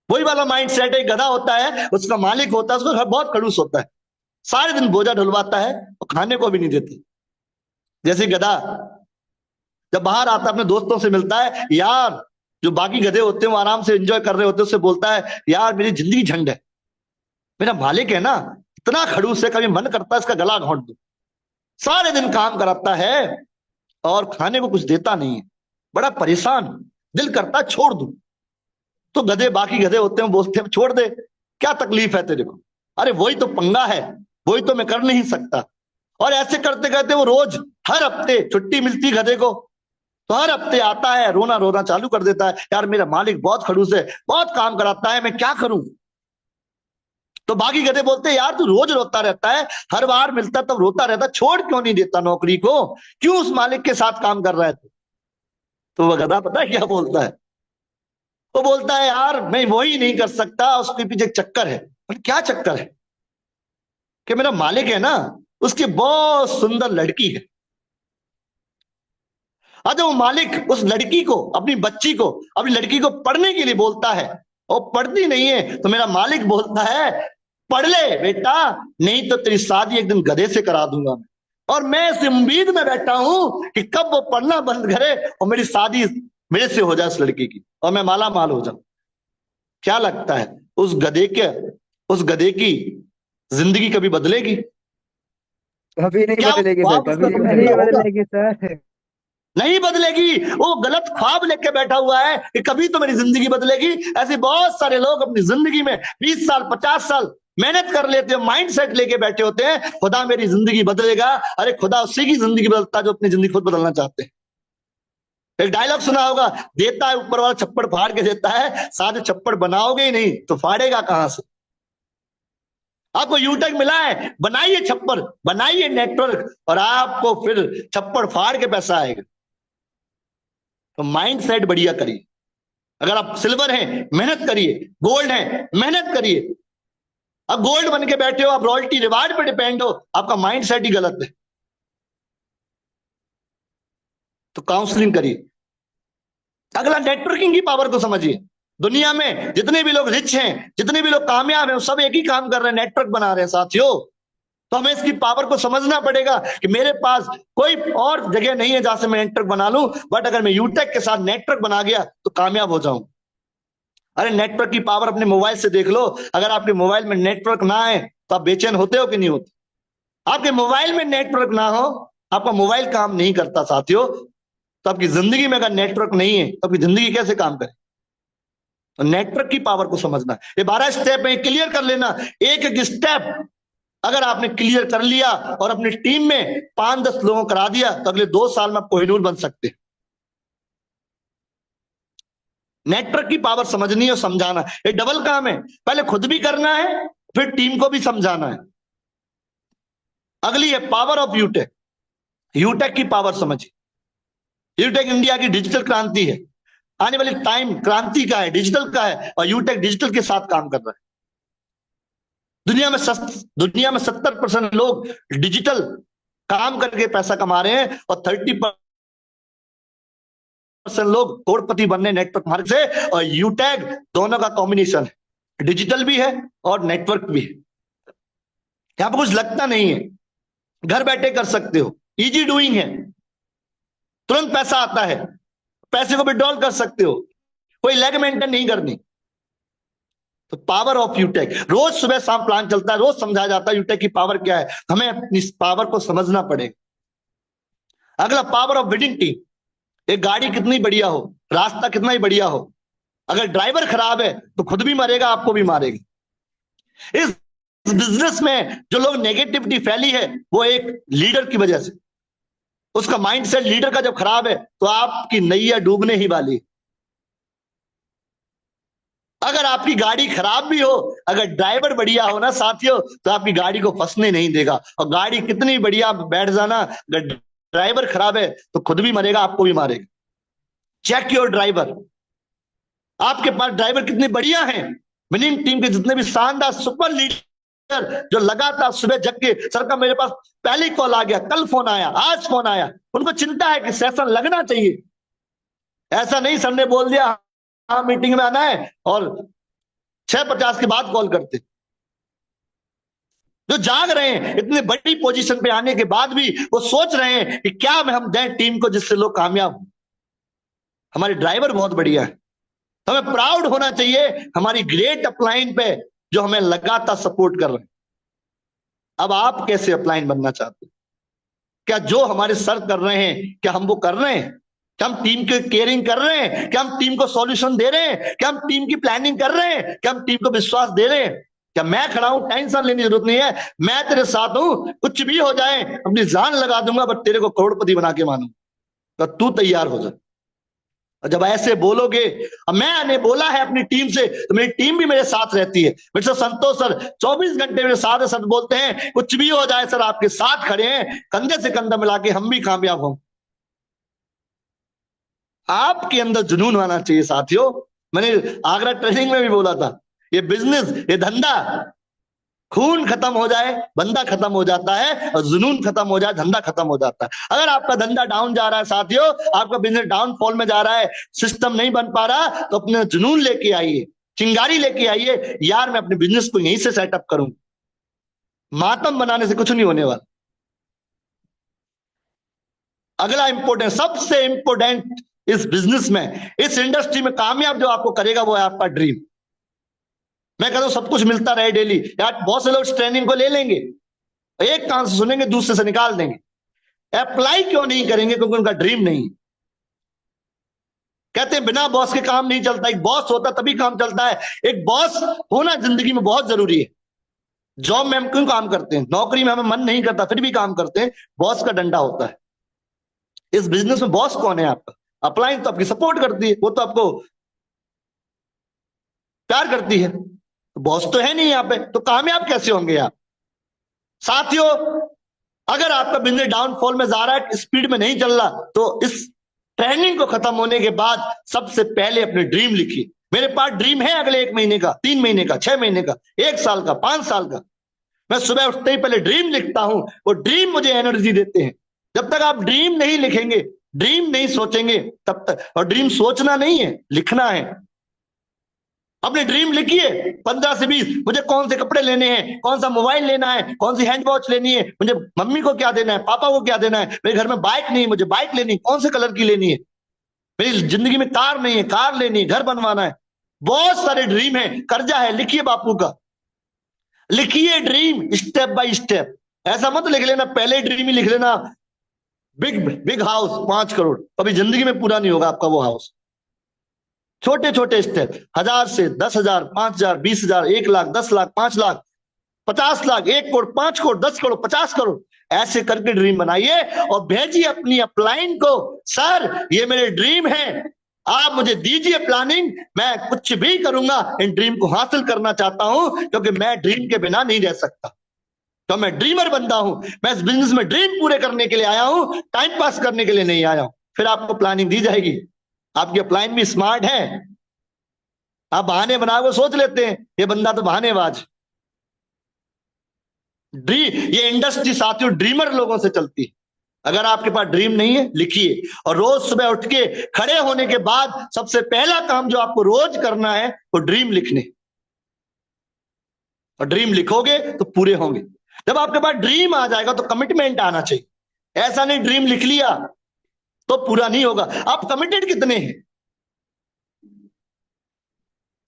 वही वाला माइंड सेट है। गधा होता है, उसका मालिक होता है, उसको घर बहुत खड़ूस होता है, सारे दिन बोझा ढुलवाता है और खाने को भी नहीं देता। जैसे गधा जब बाहर आता है अपने दोस्तों से मिलता है, यार जो बाकी गधे होते हैं वो आराम से एंजॉय कर रहे होते हैं, उससे बोलता है यार मेरी जिंदगी झंड है, मेरा मालिक है ना इतना खड़ूस है, कभी मन करता है इसका गला घोंट दूं। सारे दिन काम कराता है और खाने को कुछ देता नहीं है, बड़ा परेशान, दिल करता है छोड़ दूं। तो गधे बाकी गधे होते हैं बोलते हैं छोड़ दे, क्या तकलीफ है तेरे को, अरे वही तो पंगा है, वही तो मैं कर नहीं सकता। और ऐसे करते करते वो रोज हर हफ्ते छुट्टी मिलती गधे को तो हर हफ्ते आता है, रोना रोना चालू कर देता है, यार मेरा मालिक बहुत खड़ूस है, बहुत काम कराता है, मैं क्या करूं। तो बाकी गधे बोलते हैं यार तू रोज रोता रहता है, हर बार मिलता तब रोता रहता, छोड़ क्यों नहीं देता नौकरी को, क्यों उस मालिक के साथ काम कर रहा है। तो वह गधा पता है क्या बोलता है, वो बोलता है यार मैं वही नहीं कर सकता, उसके पीछे एक चक्कर है। क्या चक्कर है कि मेरा मालिक है ना उसकी बहुत सुंदर लड़की है। अरे वो मालिक उस लड़की को, अपनी बच्ची को, अपनी लड़की को पढ़ने के लिए बोलता है और पढ़ती नहीं है तो मेरा मालिक बोलता है पढ़ ले बेटा, नहीं तो तेरी शादी एक दिन गधे से करा दूंगा मैं। और मैं इस उम्मीद में बैठा हूं कि कब वो पढ़ना बंद करे और मेरी शादी मेरे से हो जाए उस लड़की की और मैं माला माल हो जाऊं। क्या लगता है उस गधे की जिंदगी कभी बदलेगी? कभी नहीं क्या बदलेगी वो सर, ख्वाब उसका कभी पूरा नहीं होगा? बदलेगी सर। नहीं बदलेगी। वो गलत ख्वाब लेके बैठा हुआ है कि कभी तो मेरी जिंदगी बदलेगी। ऐसे बहुत सारे लोग अपनी जिंदगी में 20 साल 50 साल मेहनत कर लेते हैं, माइंड सेट लेके बैठे होते हैं खुदा मेरी जिंदगी बदलेगा। अरे खुदा उसी की जिंदगी बदलता है जो अपनी जिंदगी खुद बदलना चाहते हैं। एक डायलॉग सुना होगा, देता है ऊपर वाला छप्पड़ फाड़ के देता है, साथ छप्पड़ बनाओगे ही नहीं तो फाड़ेगा कहां से। आपको यूटेक मिला है, बनाइए छप्पर, बनाइए नेटवर्क और आपको फिर छप्पड़ फाड़ के पैसा आएगा। तो माइंड सेट बढ़िया करिए। अगर आप सिल्वर हैं मेहनत करिए, गोल्ड हैं मेहनत करिए। अब गोल्ड बन के बैठे हो, आप रॉयल्टी रिवार्ड पे डिपेंड हो, आपका माइंड सेट ही गलत है। तो काउंसलिंग करिए। अगला नेटवर्किंग की पावर को समझिए। दुनिया में जितने भी लोग रिच हैं, जितने भी लोग कामयाब हैं, वो सब एक ही काम कर रहे हैं, नेटवर्क बना रहे हैं साथियों। तो हमें इसकी पावर को समझना पड़ेगा कि मेरे पास कोई और जगह नहीं है जहां से मैं नेटवर्क बना लूं, बट अगर मैं यूटेक के साथ नेटवर्क बना गया तो कामयाब हो जाऊं। अरे नेटवर्क की पावर अपने मोबाइल से देख लो। अगर आपके मोबाइल में नेटवर्क ना है तो आप बेचैन होते हो कि नहीं होते? आपके मोबाइल में नेटवर्क ना हो, आपका मोबाइल काम नहीं करता साथियों। तो आपकी जिंदगी में अगर नेटवर्क नहीं है तो आपकी जिंदगी कैसे काम करे? तो नेटवर्क की पावर को समझना। ये 12 स्टेप है, क्लियर कर लेना। एक एक स्टेप अगर आपने क्लियर कर लिया और अपनी टीम में 5-10 लोगों को करा दिया तो अगले 2 साल में आप कोहिनूर बन सकते हैं। नेटवर्क की पावर समझनी है और समझाना। ये डबल काम है, पहले खुद भी करना है फिर टीम को भी समझाना है। अगली है पावर ऑफ यूटेक। यूटेक की पावर समझिए। यूटेक इंडिया की डिजिटल क्रांति है। आने वाली टाइम क्रांति का है, डिजिटल का है, और यूटेक डिजिटल के साथ काम कर रहा है। दुनिया में 70% लोग डिजिटल काम करके पैसा कमा रहे हैं और 30% लोग करोड़पति बनने नेटवर्क मार्ग से। और यूटेक दोनों का कॉम्बिनेशन है, डिजिटल भी है और नेटवर्क भी है। यहां पर कुछ लगता नहीं है, घर बैठे कर सकते हो, इजी डूइंग है, तुरंत पैसा आता है, पैसे को विड्रॉल कर सकते हो, कोई लेग मेंटेन नहीं करनी। तो पावर ऑफ यूटेक, रोज सुबह शाम प्लान चलता है, रोज समझाया जाता है यूटेक की पावर क्या है। हमें अपनी पावर को समझना पड़ेगा। अगला पावर ऑफ विनिंग टीम। एक गाड़ी कितनी बढ़िया हो, रास्ता कितना ही बढ़िया हो, अगर ड्राइवर खराब है तो खुद भी मरेगा, आपको भी मारेगा। इस बिजनेस में जो लोग नेगेटिविटी फैली है वो एक लीडर की वजह से। उसका माइंडसेट लीडर का जब खराब है तो आपकी नैया डूबने ही वाली। अगर आपकी गाड़ी खराब भी हो, अगर ड्राइवर बढ़िया हो ना साथियों, तो आपकी गाड़ी को फंसने नहीं देगा। और गाड़ी कितनी बढ़िया बैठ जाना, अगर ड्राइवर खराब है तो खुद भी मरेगा, आपको भी मारेगा। Check your driver. आपके पास ड्राइवर कितने बढ़िया हैं। विनिंग टीम के जितने भी शानदार सुपर लीडर जो लगातार सुबह जग के, सर का मेरे पास पहले कॉल आ गया, कल फोन आया, आज फोन आया, उनको चिंता है कि सेशन लगना चाहिए। ऐसा नहीं सर ने बोल दिया हाँ मीटिंग में आना है और 6:50 के बाद कॉल करते। जो जाग रहे हैं इतनी बड़ी पोजीशन पे आने के बाद भी वो सोच रहे हैं कि क्या हम दें टीम को जिससे लोग कामयाब हो। हमारे ड्राइवर बहुत बढ़िया है, हमें प्राउड होना चाहिए हमारी ग्रेट अपलाइन पे जो हमें लगातार सपोर्ट कर रहे हैं। अब आप कैसे अपलाइन बनना चाहते हैं? क्या जो हमारे सर कर रहे हैं क्या हम वो कर रहे हैं? क्या हम टीम की केयरिंग कर रहे हैं? क्या हम टीम को सॉल्यूशन दे रहे हैं? क्या हम टीम की प्लानिंग कर रहे हैं? क्या हम टीम को विश्वास दे रहे हैं? क्या मैं खड़ा हूं, टेंशन लेने की जरूरत नहीं है, मैं तेरे साथ हूं, कुछ भी हो जाए अपनी जान लगा दूंगा बट तेरे को करोड़पति बना के मानूंगा, तो तू तैयार हो जा। और जब ऐसे बोलोगे, अब मैंने बोला है अपनी टीम से तो मेरी टीम भी मेरे साथ रहती है। मिस्टर संतोष सर 24 घंटे मेरे साथ सर बोलते हैं कुछ भी हो जाए सर आपके साथ खड़े हैं, कंधे से कंधा मिला के हम भी कामयाब हों। आपके अंदर जुनून आना चाहिए साथियों। मैंने आगरा ट्रेनिंग में भी बोला था, ये बिजनेस, ये धंधा, खून खत्म हो जाए बंदा खत्म हो जाता है और जुनून खत्म हो जाए धंधा खत्म हो जाता है। अगर आपका धंधा डाउन जा रहा है साथियों, आपका बिजनेस डाउनफॉल में जा रहा है, सिस्टम नहीं बन पा रहा, तो अपने जुनून लेके आइए, चिंगारी लेके आइए, यार मैं अपने बिजनेस को यहीं से सेटअप करूं। मातम बनाने से कुछ नहीं होने वाला। अगला इंपॉर्टेंट, सबसे इंपॉर्टेंट इस बिजनेस में, इस इंडस्ट्री में कामयाब जो आपको करेगा वो है आपका ड्रीम। मैं कहता हूं सब कुछ मिलता रहे डेली, यार बहुत से लोग इस ट्रेनिंग को ले लेंगे, एक कान से सुनेंगे दूसरे से निकाल देंगे, अप्लाई क्यों नहीं करेंगे? क्योंकि उनका ड्रीम नहीं। कहते हैं बिना बॉस के काम नहीं चलता, एक बॉस होता तभी काम चलता है। एक बॉस होना जिंदगी में बहुत जरूरी है। जॉब में हम क्यों काम करते हैं, नौकरी में हमें मन नहीं करता फिर भी काम करते हैं, बॉस का डंडा होता है। इस बिजनेस में बॉस कौन है आपका? अपलाइन तो आपकी सपोर्ट करती है, वो तो आपको प्यार करती है, तो बॉस तो है नहीं यहाँ पे, तो कामयाब कैसे होंगे आप? साथियों अगर आपका बिजनेस डाउनफॉल में जा रहा है, स्पीड में नहीं चल रहा, तो इस ट्रेनिंग को खत्म होने के बाद सबसे पहले अपने ड्रीम लिखिए। मेरे पास ड्रीम है अगले 1 महीने का, 3 महीने का, 6 महीने का, 1 साल का, 5 साल का। मैं सुबह उठते ही पहले ड्रीम लिखता हूं, वो ड्रीम मुझे एनर्जी देते हैं। जब तक आप ड्रीम नहीं लिखेंगे, ड्रीम नहीं सोचेंगे तब तक, और ड्रीम सोचना नहीं है, लिखना है। अपने ड्रीम लिखिए 15 से 20, मुझे कौन से कपड़े लेने हैं, कौन सा मोबाइल लेना है, कौन सी हैंड वॉच लेनी है, मुझे मम्मी को क्या देना है, पापा को क्या देना है, मेरे घर में बाइक नहीं है, मुझे बाइक लेनी है, कौन से कलर की लेनी है, मेरी जिंदगी में कार नहीं है, कार लेनी है, घर बनवाना है। बहुत सारे ड्रीम है, कर्जा है, लिखिए बापू का, लिखिए ड्रीम स्टेप बाय स्टेप। ऐसा मत लिख लेना पहले ड्रीम ही लिख लेना बिग बिग हाउस 5 करोड़, कभी जिंदगी में पूरा नहीं होगा आपका वो हाउस। छोटे छोटे स्टेप, 1000 से 10,000, 5,000, 20,000, 1 लाख, 10 लाख, 5 लाख, 50 लाख, 1 करोड़, 5 करोड़, 10 करोड़, 50 करोड़, ऐसे करके ड्रीम बनाइए और भेजिए अपनी अपलाइन को, सर ये मेरे ड्रीम है, आप मुझे दीजिए प्लानिंग, मैं कुछ भी करूंगा इन ड्रीम को हासिल करना चाहता हूं, क्योंकि मैं ड्रीम के बिना नहीं रह सकता। तो मैं ड्रीमर बंदा हूं, मैं इस बिजनेस में ड्रीम पूरे करने के लिए आया हूं, टाइम पास करने के लिए नहीं आया हूं। फिर आपको प्लानिंग दी जाएगी। आपकी अपलाइन भी स्मार्ट है, आप बहाने बनाओगे, सोच लेते हैं ये बंदा तो बहानेबाज। ये इंडस्ट्री साथियों ड्रीमर लोगों से चलती है। अगर आपके पास ड्रीम नहीं है, लिखिए, और रोज सुबह उठ के खड़े होने के बाद सबसे पहला काम जो आपको रोज करना है वो ड्रीम लिखने, और ड्रीम लिखोगे तो पूरे होंगे। जब आपके पास ड्रीम आ जाएगा तो कमिटमेंट आना चाहिए। ऐसा नहीं ड्रीम लिख लिया तो पूरा नहीं होगा। आप कमिटेड कितने हैं?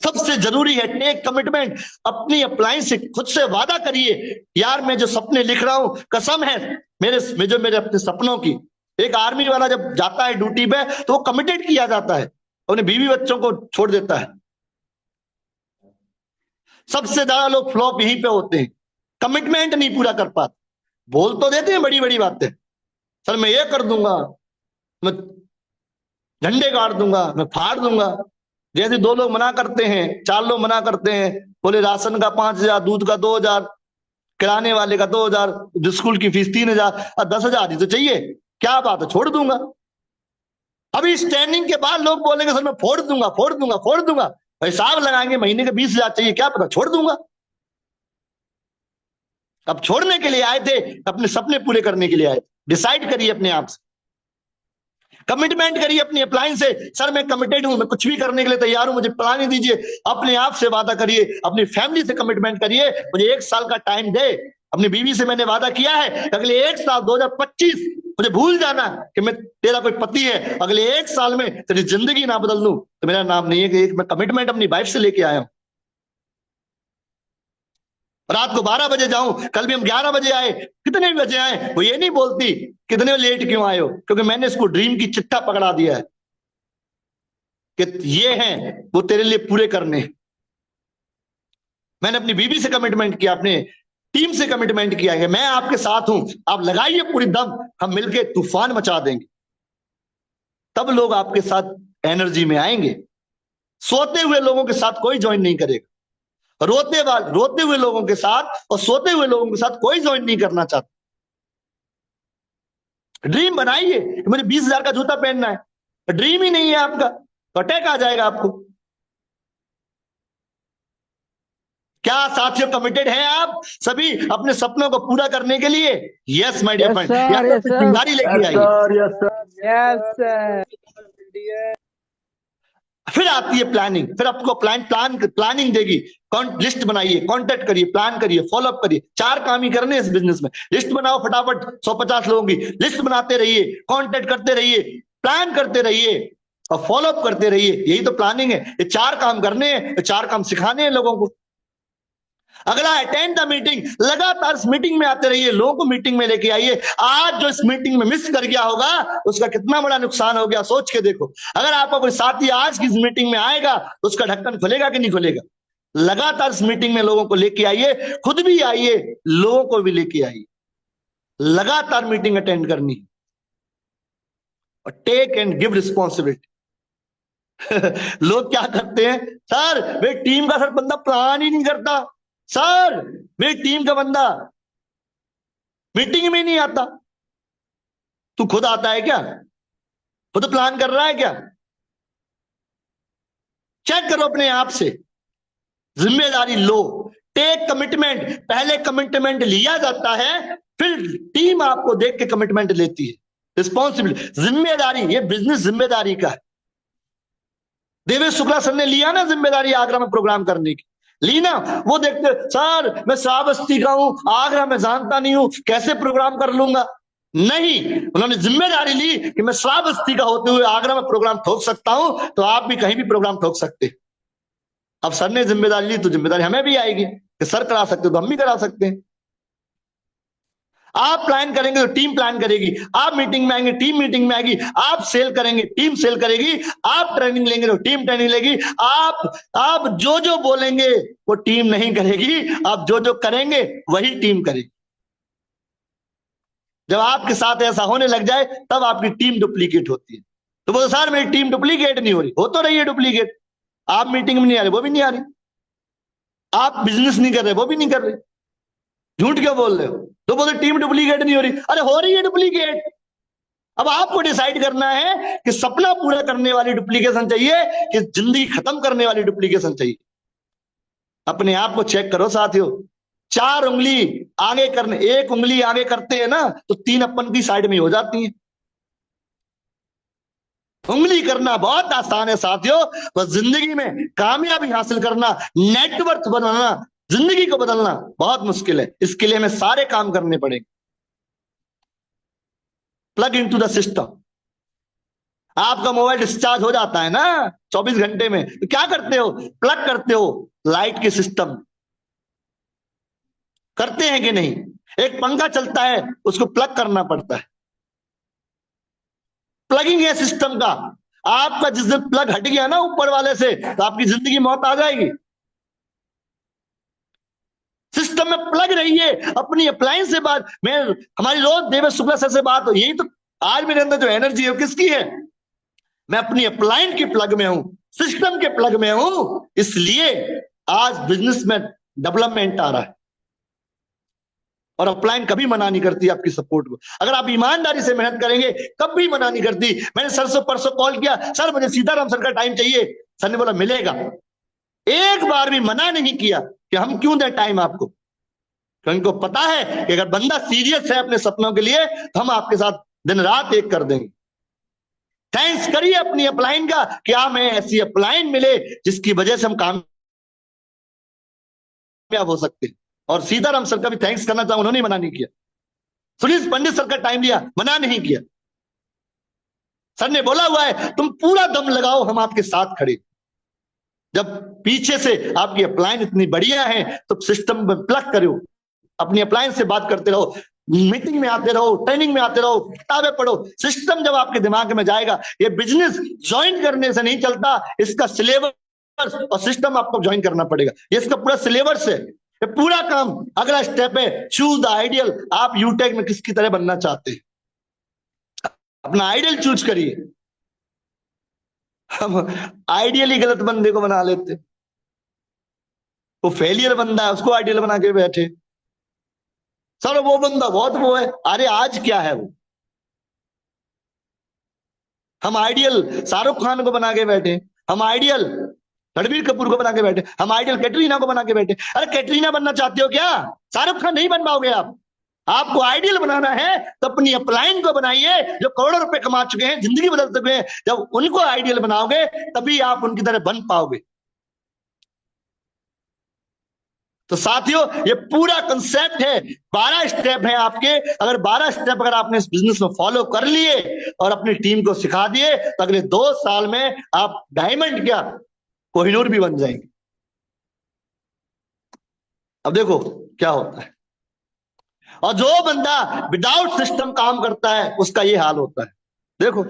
सबसे जरूरी है टेक कमिटमेंट। अपनी अप्लायंस से खुद से वादा करिए, यार मैं जो सपने लिख रहा हूं, कसम है मेरे अपने सपनों की। एक आर्मी वाला जब जाता है ड्यूटी पे तो वो कमिटेड किया जाता है, अपने बीवी बच्चों को छोड़ देता है। सबसे ज्यादा लोग फ्लॉप यहीं पे होते हैं, कमिटमेंट नहीं पूरा कर पाते। बोल तो देते हैं बड़ी बड़ी बातें, सर मैं ये कर दूंगा, मैं झंडे गाड़ दूंगा, मैं फाड़ दूंगा। जैसे 2 लोग मना करते हैं, 4 लोग मना करते हैं, बोले राशन का 5,000, दूध का 2,000, किराने वाले का 2,000, स्कूल की फीस 3,000, 10,000 ही तो चाहिए, क्या बात है, छोड़ दूंगा। अभी इस ट्रेनिंग के बाद लोग बोलेंगे सर मैं फोड़ दूंगा, फोड़ दूंगा, फोड़ दूंगा। हिसाब लगाएंगे महीने के 20,000 चाहिए, क्या पता, छोड़ दूंगा। अब छोड़ने के लिए आए थे, अपने सपने पूरे करने के लिए आए थे। डिसाइड करिए अपने आप से। कमिटमेंट करिए अपनी अप्लायंस से, सर मैं कमिटेड हूं, मैं कुछ भी करने के लिए तैयार हूं, मुझे प्लानिंग दीजिए। अपने आप से वादा करिए, अपनी फैमिली से कमिटमेंट करिए, मुझे 1 साल का टाइम दे। अपनी बीवी से मैंने वादा किया है अगले 1 साल 2025 मुझे भूल जाना कि मैं तेरा कोई पति है, अगले 1 साल में तेरी जिंदगी ना बदल दूं तो मेरा नाम नहीं है कि मैं कमिटमेंट अपनी वाइफ से लेके आया हूं। रात को 12 बजे जाऊं, कल भी हम 11 बजे आए, कितने भी बजे आए, वो ये नहीं बोलती कितने लेट क्यों आए हो, क्योंकि मैंने इसको ड्रीम की चिट्ठा पकड़ा दिया है कि ये हैं वो तेरे लिए पूरे करने। मैंने अपनी बीवी से कमिटमेंट किया, अपने टीम से कमिटमेंट किया है, मैं आपके साथ हूं, आप लगाइए पूरी दम, हम मिलके तूफान मचा देंगे। तब लोग आपके साथ एनर्जी में आएंगे। सोते हुए लोगों के साथ कोई ज्वाइन नहीं करेगा, रोते हुए लोगों के साथ और सोते हुए लोगों के साथ कोई ज्वाइन नहीं करना चाहता। ड्रीम बनाइए कि मुझे 20,000 का जूता पहनना है, ड्रीम ही नहीं है आपका तो अटैक आ जाएगा आपको। क्या साथियों कमिटेड हैं आप सभी अपने सपनों को पूरा करने के लिए? यस माय डियर फ्रेंड, जिम्मेदारी लेके आइए। फिर आती है प्लानिंग, फिर आपको प्लानिंग देगी। लिस्ट बनाइए, कॉन्टेक्ट करिए, प्लान करिए, फॉलोअप करिए। 4 काम ही करने इस बिजनेस में। लिस्ट बनाओ फटाफट, 150 लोगों की लिस्ट बनाते रहिए, कॉन्टेक्ट करते रहिए, प्लान करते रहिए और फॉलोअप करते रहिए। यही तो प्लानिंग है। ये 4 काम करने हैं, ये 4 काम सिखाने हैं लोगों को। अगला अटेंड द मीटिंग, लगातार इस मीटिंग में आते रहिए, लोगों को मीटिंग में लेके आइए। आज जो इस मीटिंग में मिस कर गया होगा उसका कितना बड़ा नुकसान हो गया, सोच के देखो। अगर आपका कोई साथी आज की इस मीटिंग में आएगा तो उसका ढक्कन खुलेगा कि नहीं खुलेगा? लगातार इस मीटिंग में लोगों को लेके आइए, खुद भी आइए, लोगों को भी लेके आइए। लगातार मीटिंग अटेंड करनी और टेक एंड गिव रिस्पॉन्सिबिलिटी। लोग क्या करते हैं, सर वे टीम का सर बंदा प्लान ही नहीं करता, सर वे टीम का बंदा मीटिंग में नहीं आता। तू खुद आता है क्या? खुद प्लान कर रहा है क्या? चेक करो अपने आप से, जिम्मेदारी लो, टेक कमिटमेंट। पहले कमिटमेंट लिया जाता है, फिर टीम आपको देख के कमिटमेंट लेती है। रिस्पॉन्सिबिलिटी, जिम्मेदारी, ये बिजनेस जिम्मेदारी का है। देवेश शुक्ला सर ने लिया ना जिम्मेदारी आगरा में प्रोग्राम करने की, ली ना। वो देखते सर मैं श्रावस्ती का हूं, आगरा में जानता नहीं हूं, कैसे प्रोग्राम कर लूंगा? नहीं, उन्होंने जिम्मेदारी ली कि मैं श्रावस्ती का होते हुए आगरा में प्रोग्राम ठोक सकता हूं, तो आप भी कहीं भी प्रोग्राम ठोक सकते। अब सर ने जिम्मेदारी ली तो जिम्मेदारी हमें भी आएगी कि सर करा सकते तो हम भी करा सकते हैं। आप प्लान करेंगे तो टीम प्लान करेगी, आप मीटिंग में आएंगे टीम मीटिंग में आएगी, आप सेल करेंगे टीम सेल करेगी, आप ट्रेनिंग लेंगे तो टीम ट्रेनिंग लेगी। आप जो जो बोलेंगे वो टीम नहीं करेगी, आप जो जो करेंगे वही टीम करेगी। जब आपके साथ ऐसा होने लग जाए तब आपकी टीम डुप्लीकेट होती है। तो बोलो सर मेरी टीम डुप्लीकेट नहीं हो रही, हो तो रही है डुप्लीकेट। आप मीटिंग में नहीं आ रहे, वो भी नहीं आ रही। आप बिजनेस नहीं कर रहे, वो भी नहीं कर रहे। झूठ क्यों बोल रहे हो? तो बोलते टीम डुप्लीकेट नहीं हो रही, अरे हो रही है डुप्लीकेट। अब आपको डिसाइड करना है कि सपना पूरा करने वाली डुप्लीकेशन चाहिए कि जिंदगी खत्म करने वाली डुप्लीकेशन चाहिए। अपने आप को चेक करो साथियों। 4 उंगली आगे करने, 1 उंगली आगे करते हैं ना तो 3 अपन की साइड में हो जाती है। उंगली करना बहुत आसान है साथियों, बस जिंदगी में कामयाबी हासिल करना, नेटवर्क बनाना, जिंदगी को बदलना बहुत मुश्किल है। इसके लिए हमें सारे काम करने पड़ेंगे। Plug into the system. आपका मोबाइल डिस्चार्ज हो जाता है ना 24 घंटे में, तो क्या करते हो? प्लग करते हो लाइट के सिस्टम। करते हैं कि नहीं? एक पंखा चलता है उसको प्लग करना पड़ता है। प्लगिंग है सिस्टम का। आपका जिस दिन प्लग हट गया ना ऊपर वाले से तो आपकी जिंदगी मौत आ जाएगी। सिस्टम में प्लग रहिए। अपनी अप्लायंस से बात, मैं हमारी रोज देवेश शुक्ला सर से बात हो, यही तो आज मेरे अंदर जो एनर्जी है किसकी है? मैं अपनी अप्लायंस के प्लग में हूं, सिस्टम के प्लग में हूं, इसलिए आज बिजनेस में डेवलपमेंट आ रहा है। और अपलाइन कभी मना नहीं करती आपकी सपोर्ट को। अगर आप ईमानदारी से मेहनत करेंगे कभी मना नहीं करती। मैंने सर से परसों कॉल किया, सर मुझे सीताराम सर का टाइम चाहिए। सर ने बोला मिलेगा। एक बार भी मना नहीं किया कि हम क्यों दें टाइम आपको, तो इनको पता है कि अगर बंदा सीरियस है अपने सपनों के लिए तो हम आपके साथ दिन रात एक कर देंगे। थैंक्स करिए अपनी अपलाइन का कि हमें ऐसी अपलाइन मिले जिसकी वजह से हम कामयाब हो सकते हैं। और सीताराम सर का भी थैंक्स करना चाहूं, उन्होंने मना नहीं किया। सुनील पंडित सर का टाइम लिया, मना नहीं किया। सर ने बोला हुआ है तुम पूरा दम लगाओ, हम आपके साथ खड़े। जब पीछे से आपकी अप्लायंस इतनी बढ़िया है तो सिस्टम में प्लग करो, अपनी अप्लायंस से बात करते रहो, मीटिंग में आते रहो, ट्रेनिंग में आते रहो, किताबें पढ़ो। सिस्टम जब आपके दिमाग में जाएगा, ये बिजनेस ज्वाइन करने से नहीं चलता, इसका सिलेबस और सिस्टम आपको ज्वाइन करना पड़ेगा। ये इसका पूरा सिलेबस है, ये पूरा काम। अगला स्टेप है चूज द आइडियल। आप यूटेक में किसकी तरह बनना चाहते हैं, अपना आइडियल चूज करिए। हम आइडियली गलत बंदे को बना लेते, वो फेलियर बंदा है उसको आइडियल बना के बैठे। सर वो बंदा बहुत वो है, अरे आज क्या है वो। हम आइडियल शाहरुख खान को बना के बैठे, हम आइडियल रणबीर कपूर को बना के बैठे, हम आइडियल कैटरीना को बना के बैठे। अरे कैटरीना बनना चाहते हो क्या, शाहरुख खान नहीं बन पाओगे आप। आपको आइडियल बनाना है तो अपनी अपलाइन को बनाइए जो करोड़ों रुपए कमा चुके हैं, जिंदगी बदल चुके हैं। जब उनको आइडियल बनाओगे तभी आप उनकी तरह बन पाओगे। तो साथियों ये पूरा कंसेप्ट है, 12 स्टेप है आपके। अगर 12 स्टेप अगर आपने इस बिजनेस में फॉलो कर लिए और अपनी टीम को सिखा दिए तो अगले 2 साल में आप डायमंड क्या कोहिनूर भी बन जाएंगे। अब देखो क्या होता है, और जो बंदा विदाउट सिस्टम काम करता है उसका ये हाल होता है। देखो,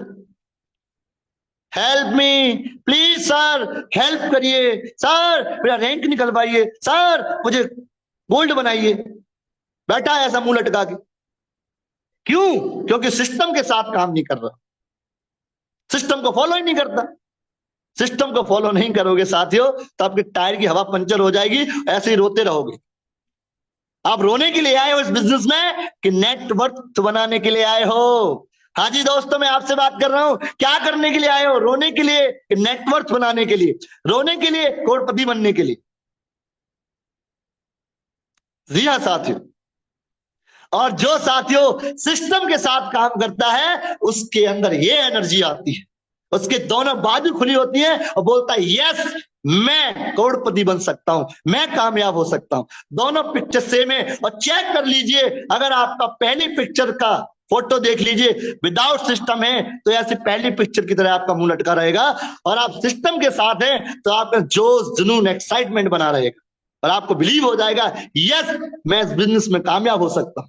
help me please sir, help करिए सर, मेरा रैंक निकलवाइए सर, मुझे गोल्ड बनाइए। बैठा है ऐसा मुंह लटका के। क्यों? क्योंकि सिस्टम के साथ काम नहीं कर रहा, सिस्टम को फॉलो ही नहीं करता। सिस्टम को फॉलो नहीं करोगे साथियों तो आपके टायर की हवा पंचर हो जाएगी, ऐसे ही रोते रहोगे। आप रोने के लिए आए हो इस बिजनेस में कि नेटवर्थ बनाने के लिए आए हो? हाँ जी दोस्तों, मैं आपसे बात कर रहा हूं, क्या करने के लिए आए हो? रोने के लिए कि नेटवर्थ बनाने के लिए? रोने के लिए, करोड़पति बनने के लिए? जी हाँ साथियों। और जो साथियों सिस्टम के साथ काम करता है उसके अंदर ये एनर्जी आती है, उसके दोनों बाजू खुली होती है और बोलता है यस मैं करोड़पति बन सकता हूं, मैं कामयाब हो सकता हूं। दोनों पिक्चर सेम है। और चेक कर लीजिए, अगर आपका पहली पिक्चर का फोटो देख लीजिए, विदाउट सिस्टम है तो ऐसे पहली पिक्चर की तरह आपका मुंह लटका रहेगा, और आप सिस्टम के साथ हैं तो आपका जोश जुनून एक्साइटमेंट बना रहेगा और आपको बिलीव हो जाएगा यस मैं इस बिजनेस में कामयाब हो सकता हूं।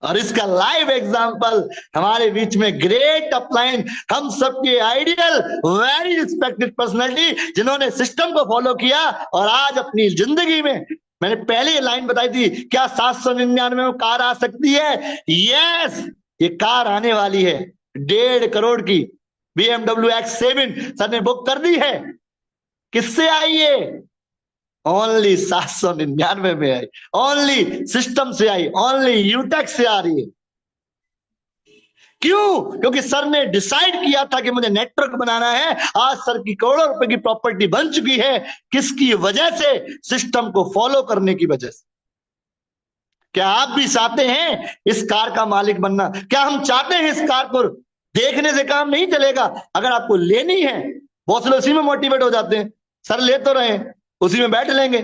और इसका लाइव एग्जांपल हमारे बीच में ग्रेट अपलाइन, हम सबके आइडियल वेरी रिस्पेक्टेड पर्सनालिटी जिन्होंने सिस्टम को फॉलो किया और आज अपनी जिंदगी में, मैंने पहले लाइन बताई थी, क्या 799 में कार आ सकती है? यस, ये कार आने वाली है 1.5 करोड़ की BMW X7 सर ने बुक कर दी है। किससे आई है? ओनली 799 में आई, ओनली सिस्टम से आई, ओनली यूटेक से आ रही है। क्यों? क्योंकि सर ने डिसाइड किया था कि मुझे नेटवर्क बनाना है। आज सर की करोड़ों रुपए की प्रॉपर्टी बन चुकी है। किसकी वजह से? सिस्टम को फॉलो करने की वजह से। क्या आप भी चाहते हैं इस कार का मालिक बनना? क्या हम चाहते हैं इस कार को? देखने से काम नहीं चलेगा, अगर आपको लेनी है। बहुत से लोग उसी में मोटिवेट हो जाते हैं, सर ले तो रहे हैं, उसी में बैठ लेंगे,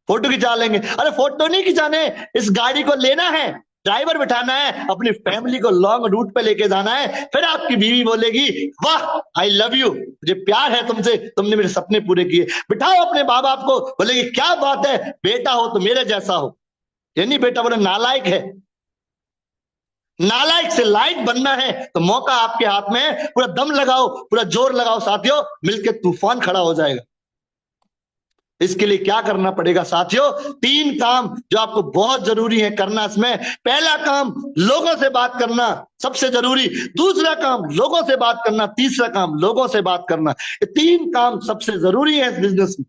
फोटो खिंचा लेंगे। अरे फोटो नहीं खिंचाने, इस गाड़ी को लेना है, ड्राइवर बिठाना है, अपनी फैमिली को लॉन्ग रूट पे लेके जाना है। फिर आपकी बीवी बोलेगी वाह आई लव यू, मुझे प्यार है तुमसे, तुमने मेरे सपने पूरे किए। बिठाओ अपने माँ बाप को, बोलेगी क्या बात है, बेटा हो तो मेरे जैसा हो। ये नहीं बेटा बोले नालायक है। नालायक से लायक बनना है तो मौका आपके हाथ में है। पूरा दम लगाओ, पूरा जोर लगाओ साथियों, मिलके तूफान खड़ा हो जाएगा। इसके लिए क्या करना पड़ेगा साथियों? 3 काम जो आपको बहुत जरूरी है करना। इसमें पहला काम लोगों से बात करना सबसे जरूरी, दूसरा काम लोगों से बात करना, तीसरा काम लोगों से बात करना। ये 3 काम सबसे जरूरी है इस बिजनेस में।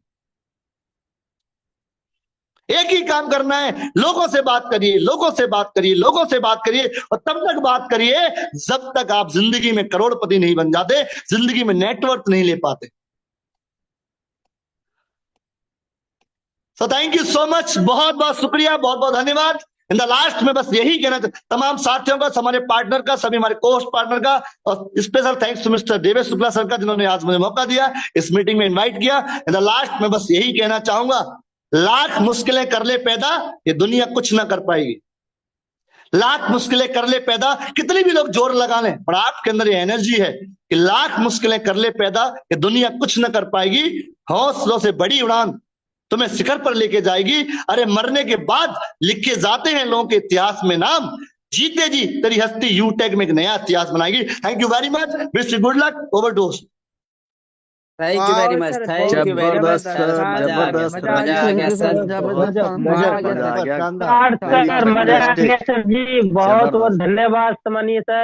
एक ही काम करना है, लोगों से बात करिए, लोगों से बात करिए, लोगों से बात करिए, और तब तक बात करिए जब तक आप जिंदगी में करोड़पति नहीं बन जाते, जिंदगी में नेटवर्क नहीं ले पाते। सो थैंक यू सो मच, बहुत बहुत शुक्रिया, बहुत बहुत धन्यवाद। इन द लास्ट में बस यही कहना तमाम साथियों का, हमारे पार्टनर का, सभी हमारे कोस्ट पार्टनर का, और special thanks to mister Devesh Shukla sir का, जिन्होंने आज मुझे मौका दिया, इस मीटिंग में इनवाइट किया। इन द लास्ट में बस यही कहना चाहूंगा, लाख मुश्किलें कर ले पैदा, ये दुनिया कुछ ना कर पाएगी। लाख मुश्किलें कर ले पैदा, कितनी भी लोग जोर लगा लें, पर आपके अंदर ये एनर्जी है कि लाख मुश्किलें कर ले पैदा, ये दुनिया कुछ ना कर पाएगी। हौसलों से बड़ी उड़ान तुम्हें शिखर पर लेके जाएगी। अरे मरने के बाद लिखे जाते हैं लोगों के इतिहास में नाम, जीते जी तेरी हस्ती यूटेक में एक नया इतिहास बनाएगी। Thank you very much, wish you good luck, over to host. Thank you very much, thank you very much जबरदस्त सर, मजा आ गया सर, मजा आ गया सर, जबरदस्त, मजा आ गया। सर मजा आ गया सर जी, बहुत बहुत धन्यवाद सम्मानीय सर।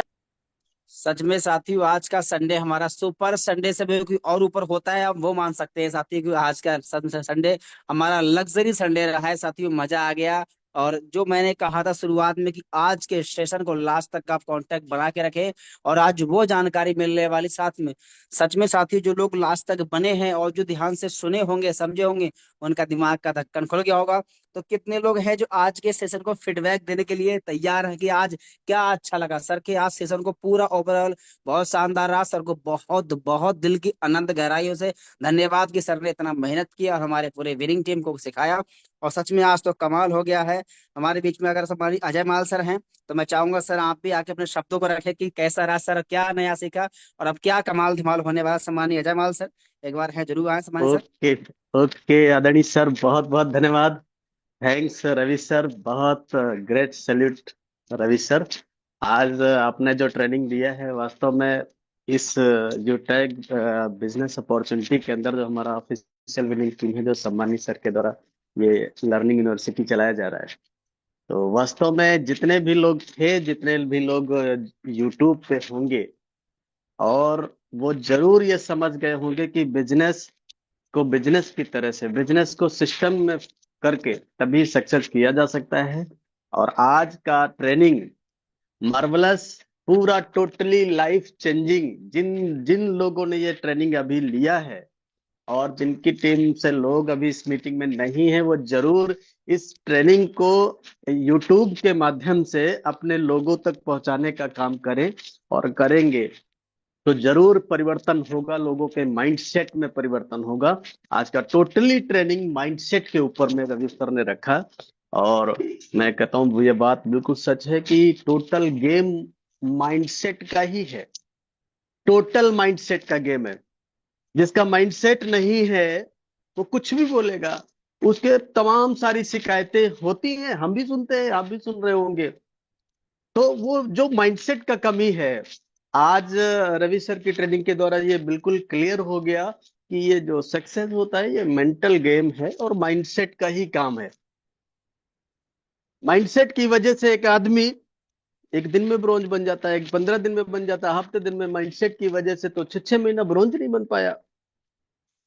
सच में साथियों, आज का संडे हमारा सुपर संडे से भी कोई और ऊपर होता है, हम वो मान सकते हैं साथियों, कि आज का संडे हमारा लग्जरी संडे रहा है साथियों, मजा आ गया। और जो मैंने कहा था शुरुआत में कि आज के सेशन को लास्ट तक आप कांटेक्ट बना के रखें, और आज वो जानकारी मिलने वाली साथ में, सच में साथियों जो लोग लास्ट तक बने हैं और जो ध्यान से सुने होंगे, समझे होंगे, उनका दिमाग का ढक्कन खुल गया होगा। तो कितने लोग हैं जो आज के सेशन को फीडबैक देने के लिए तैयार है कि आज क्या अच्छा लगा सर, के आज सेशन को पूरा ओवरऑल बहुत शानदार रहा, सर को बहुत बहुत दिल की अनंत गहराइयों से धन्यवाद कि सर ने इतना मेहनत किया और हमारे पूरे विनिंग टीम को सिखाया। और सच में आज तो कमाल हो गया है। हमारे बीच में अगर हमारी अजय माल सर हैं, तो मैं चाहूंगा सर आप भी आके अपने शब्दों को रखें कि कैसा रहा सर, क्या नया सीखा और अब क्या कमाल धमाल होने वाला। सम्मानीय अजय माल सर एक बार है जरूर आए सम्मानीय सर। ओके ओके आदरणीय सर, बहुत बहुत धन्यवाद। थैंक्स रवि सर, बहुत ग्रेट सैल्यूट रवि सर। आज आपने जो ट्रेनिंग दिया है, वास्तव में इस यूटैग बिजनेस अपॉर्चुनिटी के अंदर जो हमारा ऑफिशियल विनिंग टीम है, जो सम्मानीय सर के द्वारा ये लर्निंग यूनिवर्सिटी चलाया जा रहा है, तो वास्तव में जितने भी लोग थे, जितने भी लोग यूट्यूब पे होंगे, और वो जरूर ये समझ गए होंगे कि बिजनेस को बिजनेस की तरह से, बिजनेस को सिस्टम में करके तभी सक्सेस किया जा सकता है। और आज का ट्रेनिंग मार्वलस, पूरा टोटली लाइफ चेंजिंग। जिन जिन लोगों ने ये ट्रेनिंग अभी लिया है और जिनकी टीम से लोग अभी इस मीटिंग में नहीं है, वो जरूर इस ट्रेनिंग को यूट्यूब के माध्यम से अपने लोगों तक पहुंचाने का काम करें, और करेंगे तो जरूर परिवर्तन होगा, लोगों के माइंडसेट में परिवर्तन होगा। आज का टोटली ट्रेनिंग माइंडसेट के ऊपर में रवि सर ने रखा, और मैं कहता हूँ ये बात बिल्कुल सच है कि टोटल गेम माइंडसेट का ही है, टोटल माइंडसेट का गेम है। जिसका माइंडसेट नहीं है वो कुछ भी बोलेगा, उसके तमाम सारी शिकायतें होती हैं, हम भी सुनते हैं, आप भी सुन रहे होंगे। तो वो जो माइंडसेट का कमी है, आज रवि सर की ट्रेनिंग के द्वारा ये बिल्कुल क्लियर हो गया कि ये जो सक्सेस होता है ये मेंटल गेम है और माइंडसेट का ही काम है। माइंडसेट की वजह से एक आदमी एक दिन में ब्रोंज बन जाता है, एक 15 दिन में बन जाता है, हफ्ते दिन में। माइंडसेट की वजह से तो 6 महीना ब्रोंज नहीं बन पाया।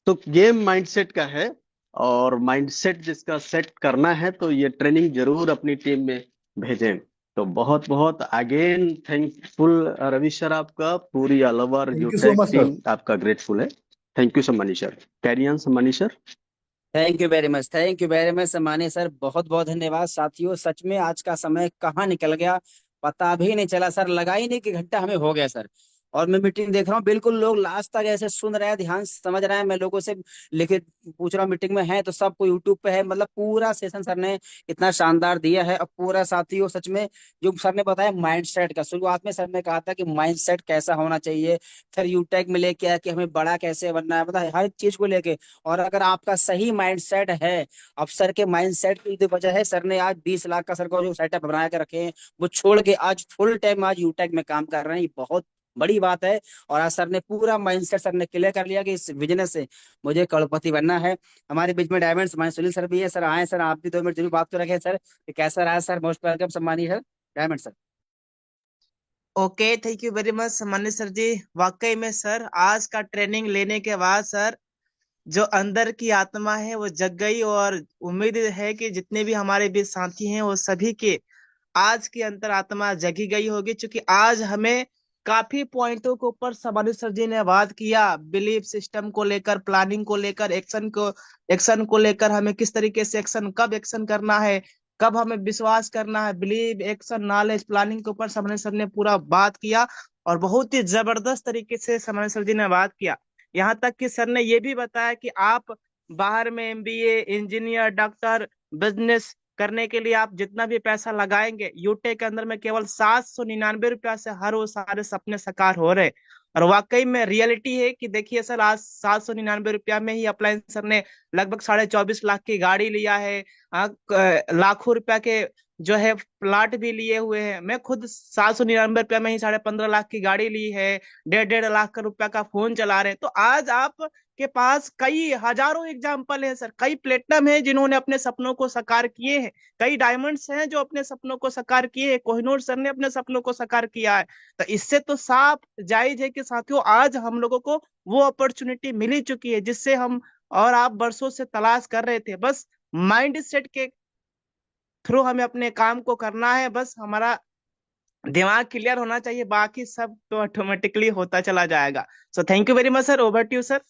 तो गेम माइंडसेट का है, और माइंडसेट जिसका सेट करना है तो ये ट्रेनिंग जरूर अपनी टीम में भेजें। तो बहुत बहुत अगेन थैंकफुल रवि सर, आपका पूरी ऑल ओवर यूटेक टीम आपका ग्रेटफुल है। थैंक यू सम्मानी सर। कैरी ऑन सम्मानी sir. Thank you very much, thank you very much सम्मानीय सर, बहुत बहुत धन्यवाद साथियों। सच में आज का समय कहाँ निकल गया पता भी नहीं चला सर, लगा ही नहीं कि घंटा हमें हो गया सर। और मैं मीटिंग देख रहा हूँ, बिल्कुल लोग लास्ट तक ऐसे सुन रहे हैं, ध्यान से समझ रहे हैं। मैं लोगों से लिखे पूछ रहा हूँ मीटिंग में है तो सबको यूट्यूब पे है, मतलब पूरा सेशन सर ने इतना शानदार दिया है। और पूरा साथियों सच में जो सर ने बताया माइंडसेट का, शुरुआत में सर ने कहा था कि माइंडसेट कैसा होना चाहिए, फिर यूटेक में लेके आया कि हमें बड़ा कैसे बनना है, मतलब हर चीज को लेके। और अगर आपका सही माइंडसेट है, अब सर के माइंडसेट की वजह है सर ने आज 20 लाख का सर को जो सेटअप बना के रखे हैं, वो छोड़ के आज फुल टाइम आज यूटेक में काम कर रहे हैं। ये बहुत बड़ी बात है। और आज सर ने पूरा माइंडसेट सर ने क्लियर कर लिया कि इस बिजनेस से मुझे करोड़पति बनना है। हमारे बीच में डायमंड्स हमारे सुनील सर भी है। सर आए सर, आप भी 2 मिनट जरूर बात तो रखें सर, कि कैसा रहा सर। मोस्ट वेलकम सम्मानीय sir diamond sir. Okay, thank you very much सम्मानित सर जी। वाकई में सर आज का ट्रेनिंग लेने के बाद सर जो अंदर की आत्मा है वो जग गई, और उम्मीद है कि जितने भी हमारे बीच साथी हैं वो सभी के आज की अंतर आत्मा जगी गई होगी। क्योंकि आज हमें काफी पॉइंटों के ऊपर सम्मानित सर जी ने बात किया, बिलीफ सिस्टम को लेकर, प्लानिंग को लेकर, एक्शन को लेकर, हमें किस तरीके से एक्शन, कब एक्शन करना है, कब हमें विश्वास करना है, बिलीव, एक्शन, नॉलेज, प्लानिंग के ऊपर समन्वय सर ने पूरा बात किया और बहुत ही जबरदस्त तरीके से समन्वय सर जी ने बात किया। यहाँ तक कि सर ने ये भी बताया कि आप बाहर में एमबीए, इंजीनियर, डॉक्टर, बिजनेस करने के लिए आप जितना भी पैसा लगाएंगे, यूटेक के अंदर में केवल 799 रुपया से हर वो सारे सपने साकार हो रहे। और वाकई में रियलिटी है कि देखिए सर, आज 799 रुपया में ही अप्लायंस सर ने लगभग 24.25 लाख की गाड़ी लिया है। लाखों रुपया के जो है प्लाट भी लिए हुए हैं। मैं खुद 799 रुपया में ही 15.5 लाख की गाड़ी ली है, 1.5 लाख का रुपया का फोन चला रहे हैं। तो आज आप के पास कई हजारों एग्जाम्पल है सर, कई प्लेटिनम है जिन्होंने अपने सपनों को साकार किए हैं, कई डायमंड्स हैं जो अपने सपनों को साकार किए हैं, कोहिनूर सर ने अपने सपनों को साकार किया है। तो इससे तो साफ जायज है कि साथियों, आज हम लोगों को वो अपॉर्चुनिटी मिल ही चुकी है जिससे हम और आप बरसों से तलाश कर रहे थे। बस माइंड सेट के थ्रू हमें अपने काम को करना है, बस हमारा दिमाग क्लियर होना चाहिए, बाकी सब तो ऑटोमेटिकली होता चला जाएगा। So thank you very much sir, over to you sir.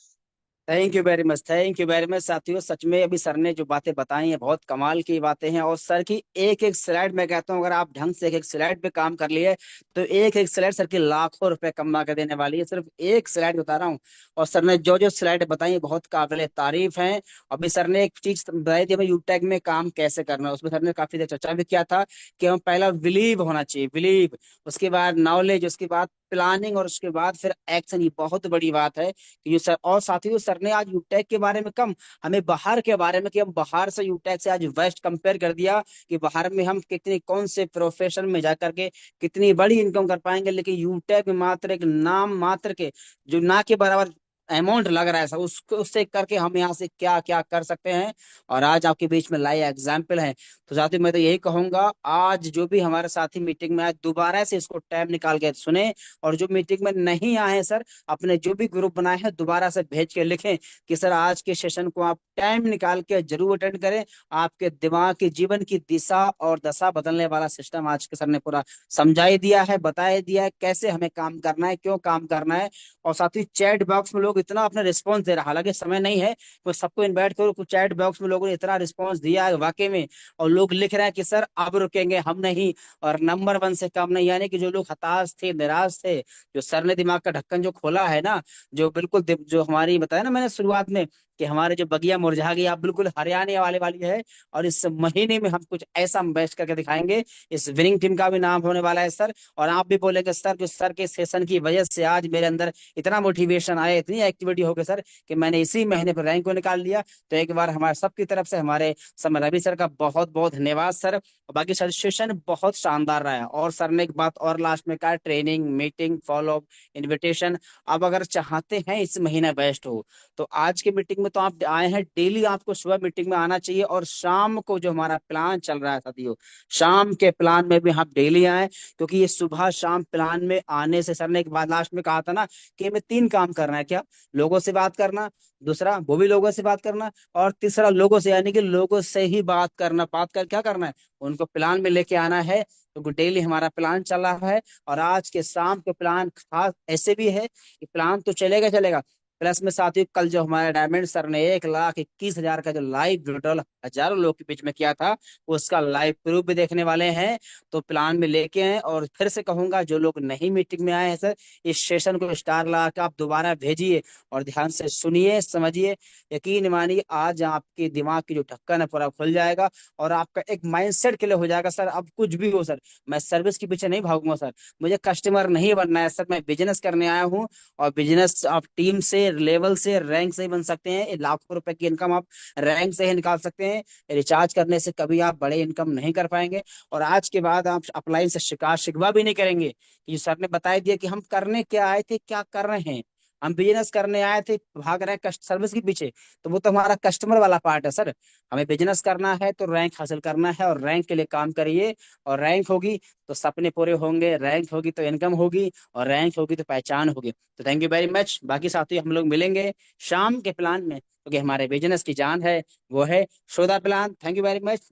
Thank you very much, thank you very much साथियों। सच में अभी सर ने जो बातें बताई हैं बहुत कमाल की बातें हैं। और सर की एक एक स्लाइड, मैं कहता हूँ अगर आप ढंग से एक एक स्लाइड पे काम कर लिए तो एक एक स्लाइड सर की लाखों रुपए कमा कर देने वाली है। सिर्फ एक स्लाइड बता रहा हूँ, और सर ने जो जो स्लाइड बताई बहुत काबिल तारीफ है। अभी सर ने एक चीज बताई थी हमें यूटेक में काम कैसे करना है, उसमें सर ने काफी देर चर्चा भी किया था कि हम पहला बिलीव होना चाहिए, बिलीव, उसके बाद नॉलेज, उसके बाद प्लानिंग, और उसके बाद फिर एक्शन। ये बहुत बड़ी बात है कि सर, और साथियों सर ने आज यूटेक के बारे में कम, हमें बाहर के बारे में, कि हम बाहर से यूटेक से आज वेस्ट कंपेयर कर दिया कि बाहर में हम कितनी कौन से प्रोफेशन में जाकर के कितनी बड़ी इनकम कर पाएंगे, लेकिन यूटेक में मात्र एक नाम मात्र के जो ना के बराबर अमाउंट लग रहा है सर, उसको उससे करके हम यहाँ से क्या क्या कर सकते हैं। और आज आपके बीच में लाइव एग्जाम्पल है। तो साथियों मैं तो यही कहूंगा, आज जो भी हमारे साथी मीटिंग में आए दोबारा से इसको टाइम निकाल के सुने, और जो मीटिंग में नहीं आए हैं सर, अपने जो भी ग्रुप बनाए हैं दोबारा से भेज के लिखें कि सर आज के सेशन को आप टाइम निकाल के जरूर अटेंड करें। आपके दिमाग के जीवन की दिशा और दशा बदलने वाला सिस्टम आज के सर ने पूरा समझाई दिया है, बताया दिया है कैसे हमें काम करना है, क्यों काम करना है। और साथ ही चैट बॉक्स में लोग इतना अपना रिस्पॉन्स दे रहा है, हालांकि समय नहीं है तो सबको इन्वाइट करो, कुछ चैट बॉक्स में लोगों ने इतना रिस्पॉन्स दिया है वाकई में। और लोग लिख रहे हैं कि सर अब रुकेंगे हम नहीं, और नंबर 1 से कम नहीं। यानी कि जो लोग हताश थे, निराश थे, जो सर ने दिमाग का ढक्कन जो खोला है ना, जो बिल्कुल जो हमारी बताया ना मैंने शुरुआत में कि हमारे जो बगिया मुरझा गई, आप बिल्कुल हरियाणा वाली है। और इस महीने में हम कुछ ऐसा बेस्ट करके दिखाएंगे, इस विनिंग टीम का भी नाम होने वाला है सर। और आप भी बोलेंगे सर कि सर के सेशन की वजह से आज मेरे अंदर इतना मोटिवेशन आया, इतनी एक्टिविटी हो गई सर कि मैंने इसी महीने पर रैंक को निकाल लिया। तो एक बार हमारे सबकी तरफ से हमारे समय रवि सर का बहुत बहुत धन्यवाद सर। और बाकी सर सेशन बहुत शानदार रहा है। और सर ने एक बात और लास्ट में कहा, ट्रेनिंग, मीटिंग, फॉलोअप, इन्विटेशन। अब अगर चाहते हैं इस महीना बेस्ट हो तो आज के मीटिंग में तो आप आए हैं, डेली आपको सुबह मीटिंग में आना चाहिए, और शाम को जो हमारा प्लान चल रहा है साथियों, शाम के प्लान में भी आप डेली आए, क्योंकि ये सुबह शाम प्लान में आने से सर ने एक बात लास्ट में कहा था ना कि हमें 3 काम करना है। क्या? लोगों से बात करना, दूसरा वो भी लोगों से बात करना, और तीसरा लोगों से, यानी कि लोगों से ही बात करना। बात कर क्या करना है, उनको प्लान में लेके आना है। तो डेली हमारा प्लान चल रहा है, और आज के शाम के प्लान खास ऐसे भी है कि प्लान तो चलेगा चलेगा, प्लस में साथियों कल जो हमारे डायमंड सर ने 1,21,000 का जो लाइव विड्रॉल हजारों लोग के बीच में किया था, उसका लाइव प्रूफ भी देखने वाले हैं। तो प्लान में लेके हैं। और फिर से कहूंगा, जो लोग नहीं मीटिंग में आए हैं सर, इस सेशन को स्टार लगा के आप दोबारा भेजिए और ध्यान से सुनिए, समझिए। यकीन मानिए आज आपके दिमाग की जो ढक्कन है पूरा खुल जाएगा, और आपका एक माइंडसेट क्लियर हो जाएगा। सर अब कुछ भी हो सर, मैं सर्विस के पीछे नहीं भागूंगा सर, मुझे कस्टमर नहीं बनना है सर, मैं बिजनेस करने आया हूँ। और बिजनेस आप टीम से, लेवल से, रैंक से ही बन सकते हैं। लाखों रुपए की इनकम आप रैंक से ही निकाल सकते हैं। रिचार्ज करने से कभी आप बड़े इनकम नहीं कर पाएंगे। और आज के बाद आप अपलाइन से शिकायत शिकवा भी नहीं करेंगे कि सर ने बता दिया कि हम करने क्या आए थे, क्या कर रहे हैं। हम बिजनेस करने आए थे, भाग रहे हैं सर्विस के पीछे, तो वो तो हमारा कस्टमर वाला पार्ट है सर। हमें बिजनेस करना है तो रैंक हासिल करना है, और रैंक के लिए काम करिए। और रैंक होगी तो सपने पूरे होंगे, रैंक होगी तो इनकम होगी, और रैंक होगी तो पहचान होगी। तो थैंक यू वेरी मच। बाकी साथी हम लोग मिलेंगे शाम के प्लान में, क्योंकि हमारे बिजनेस की जान है वो है शोधा plan. Thank you very much.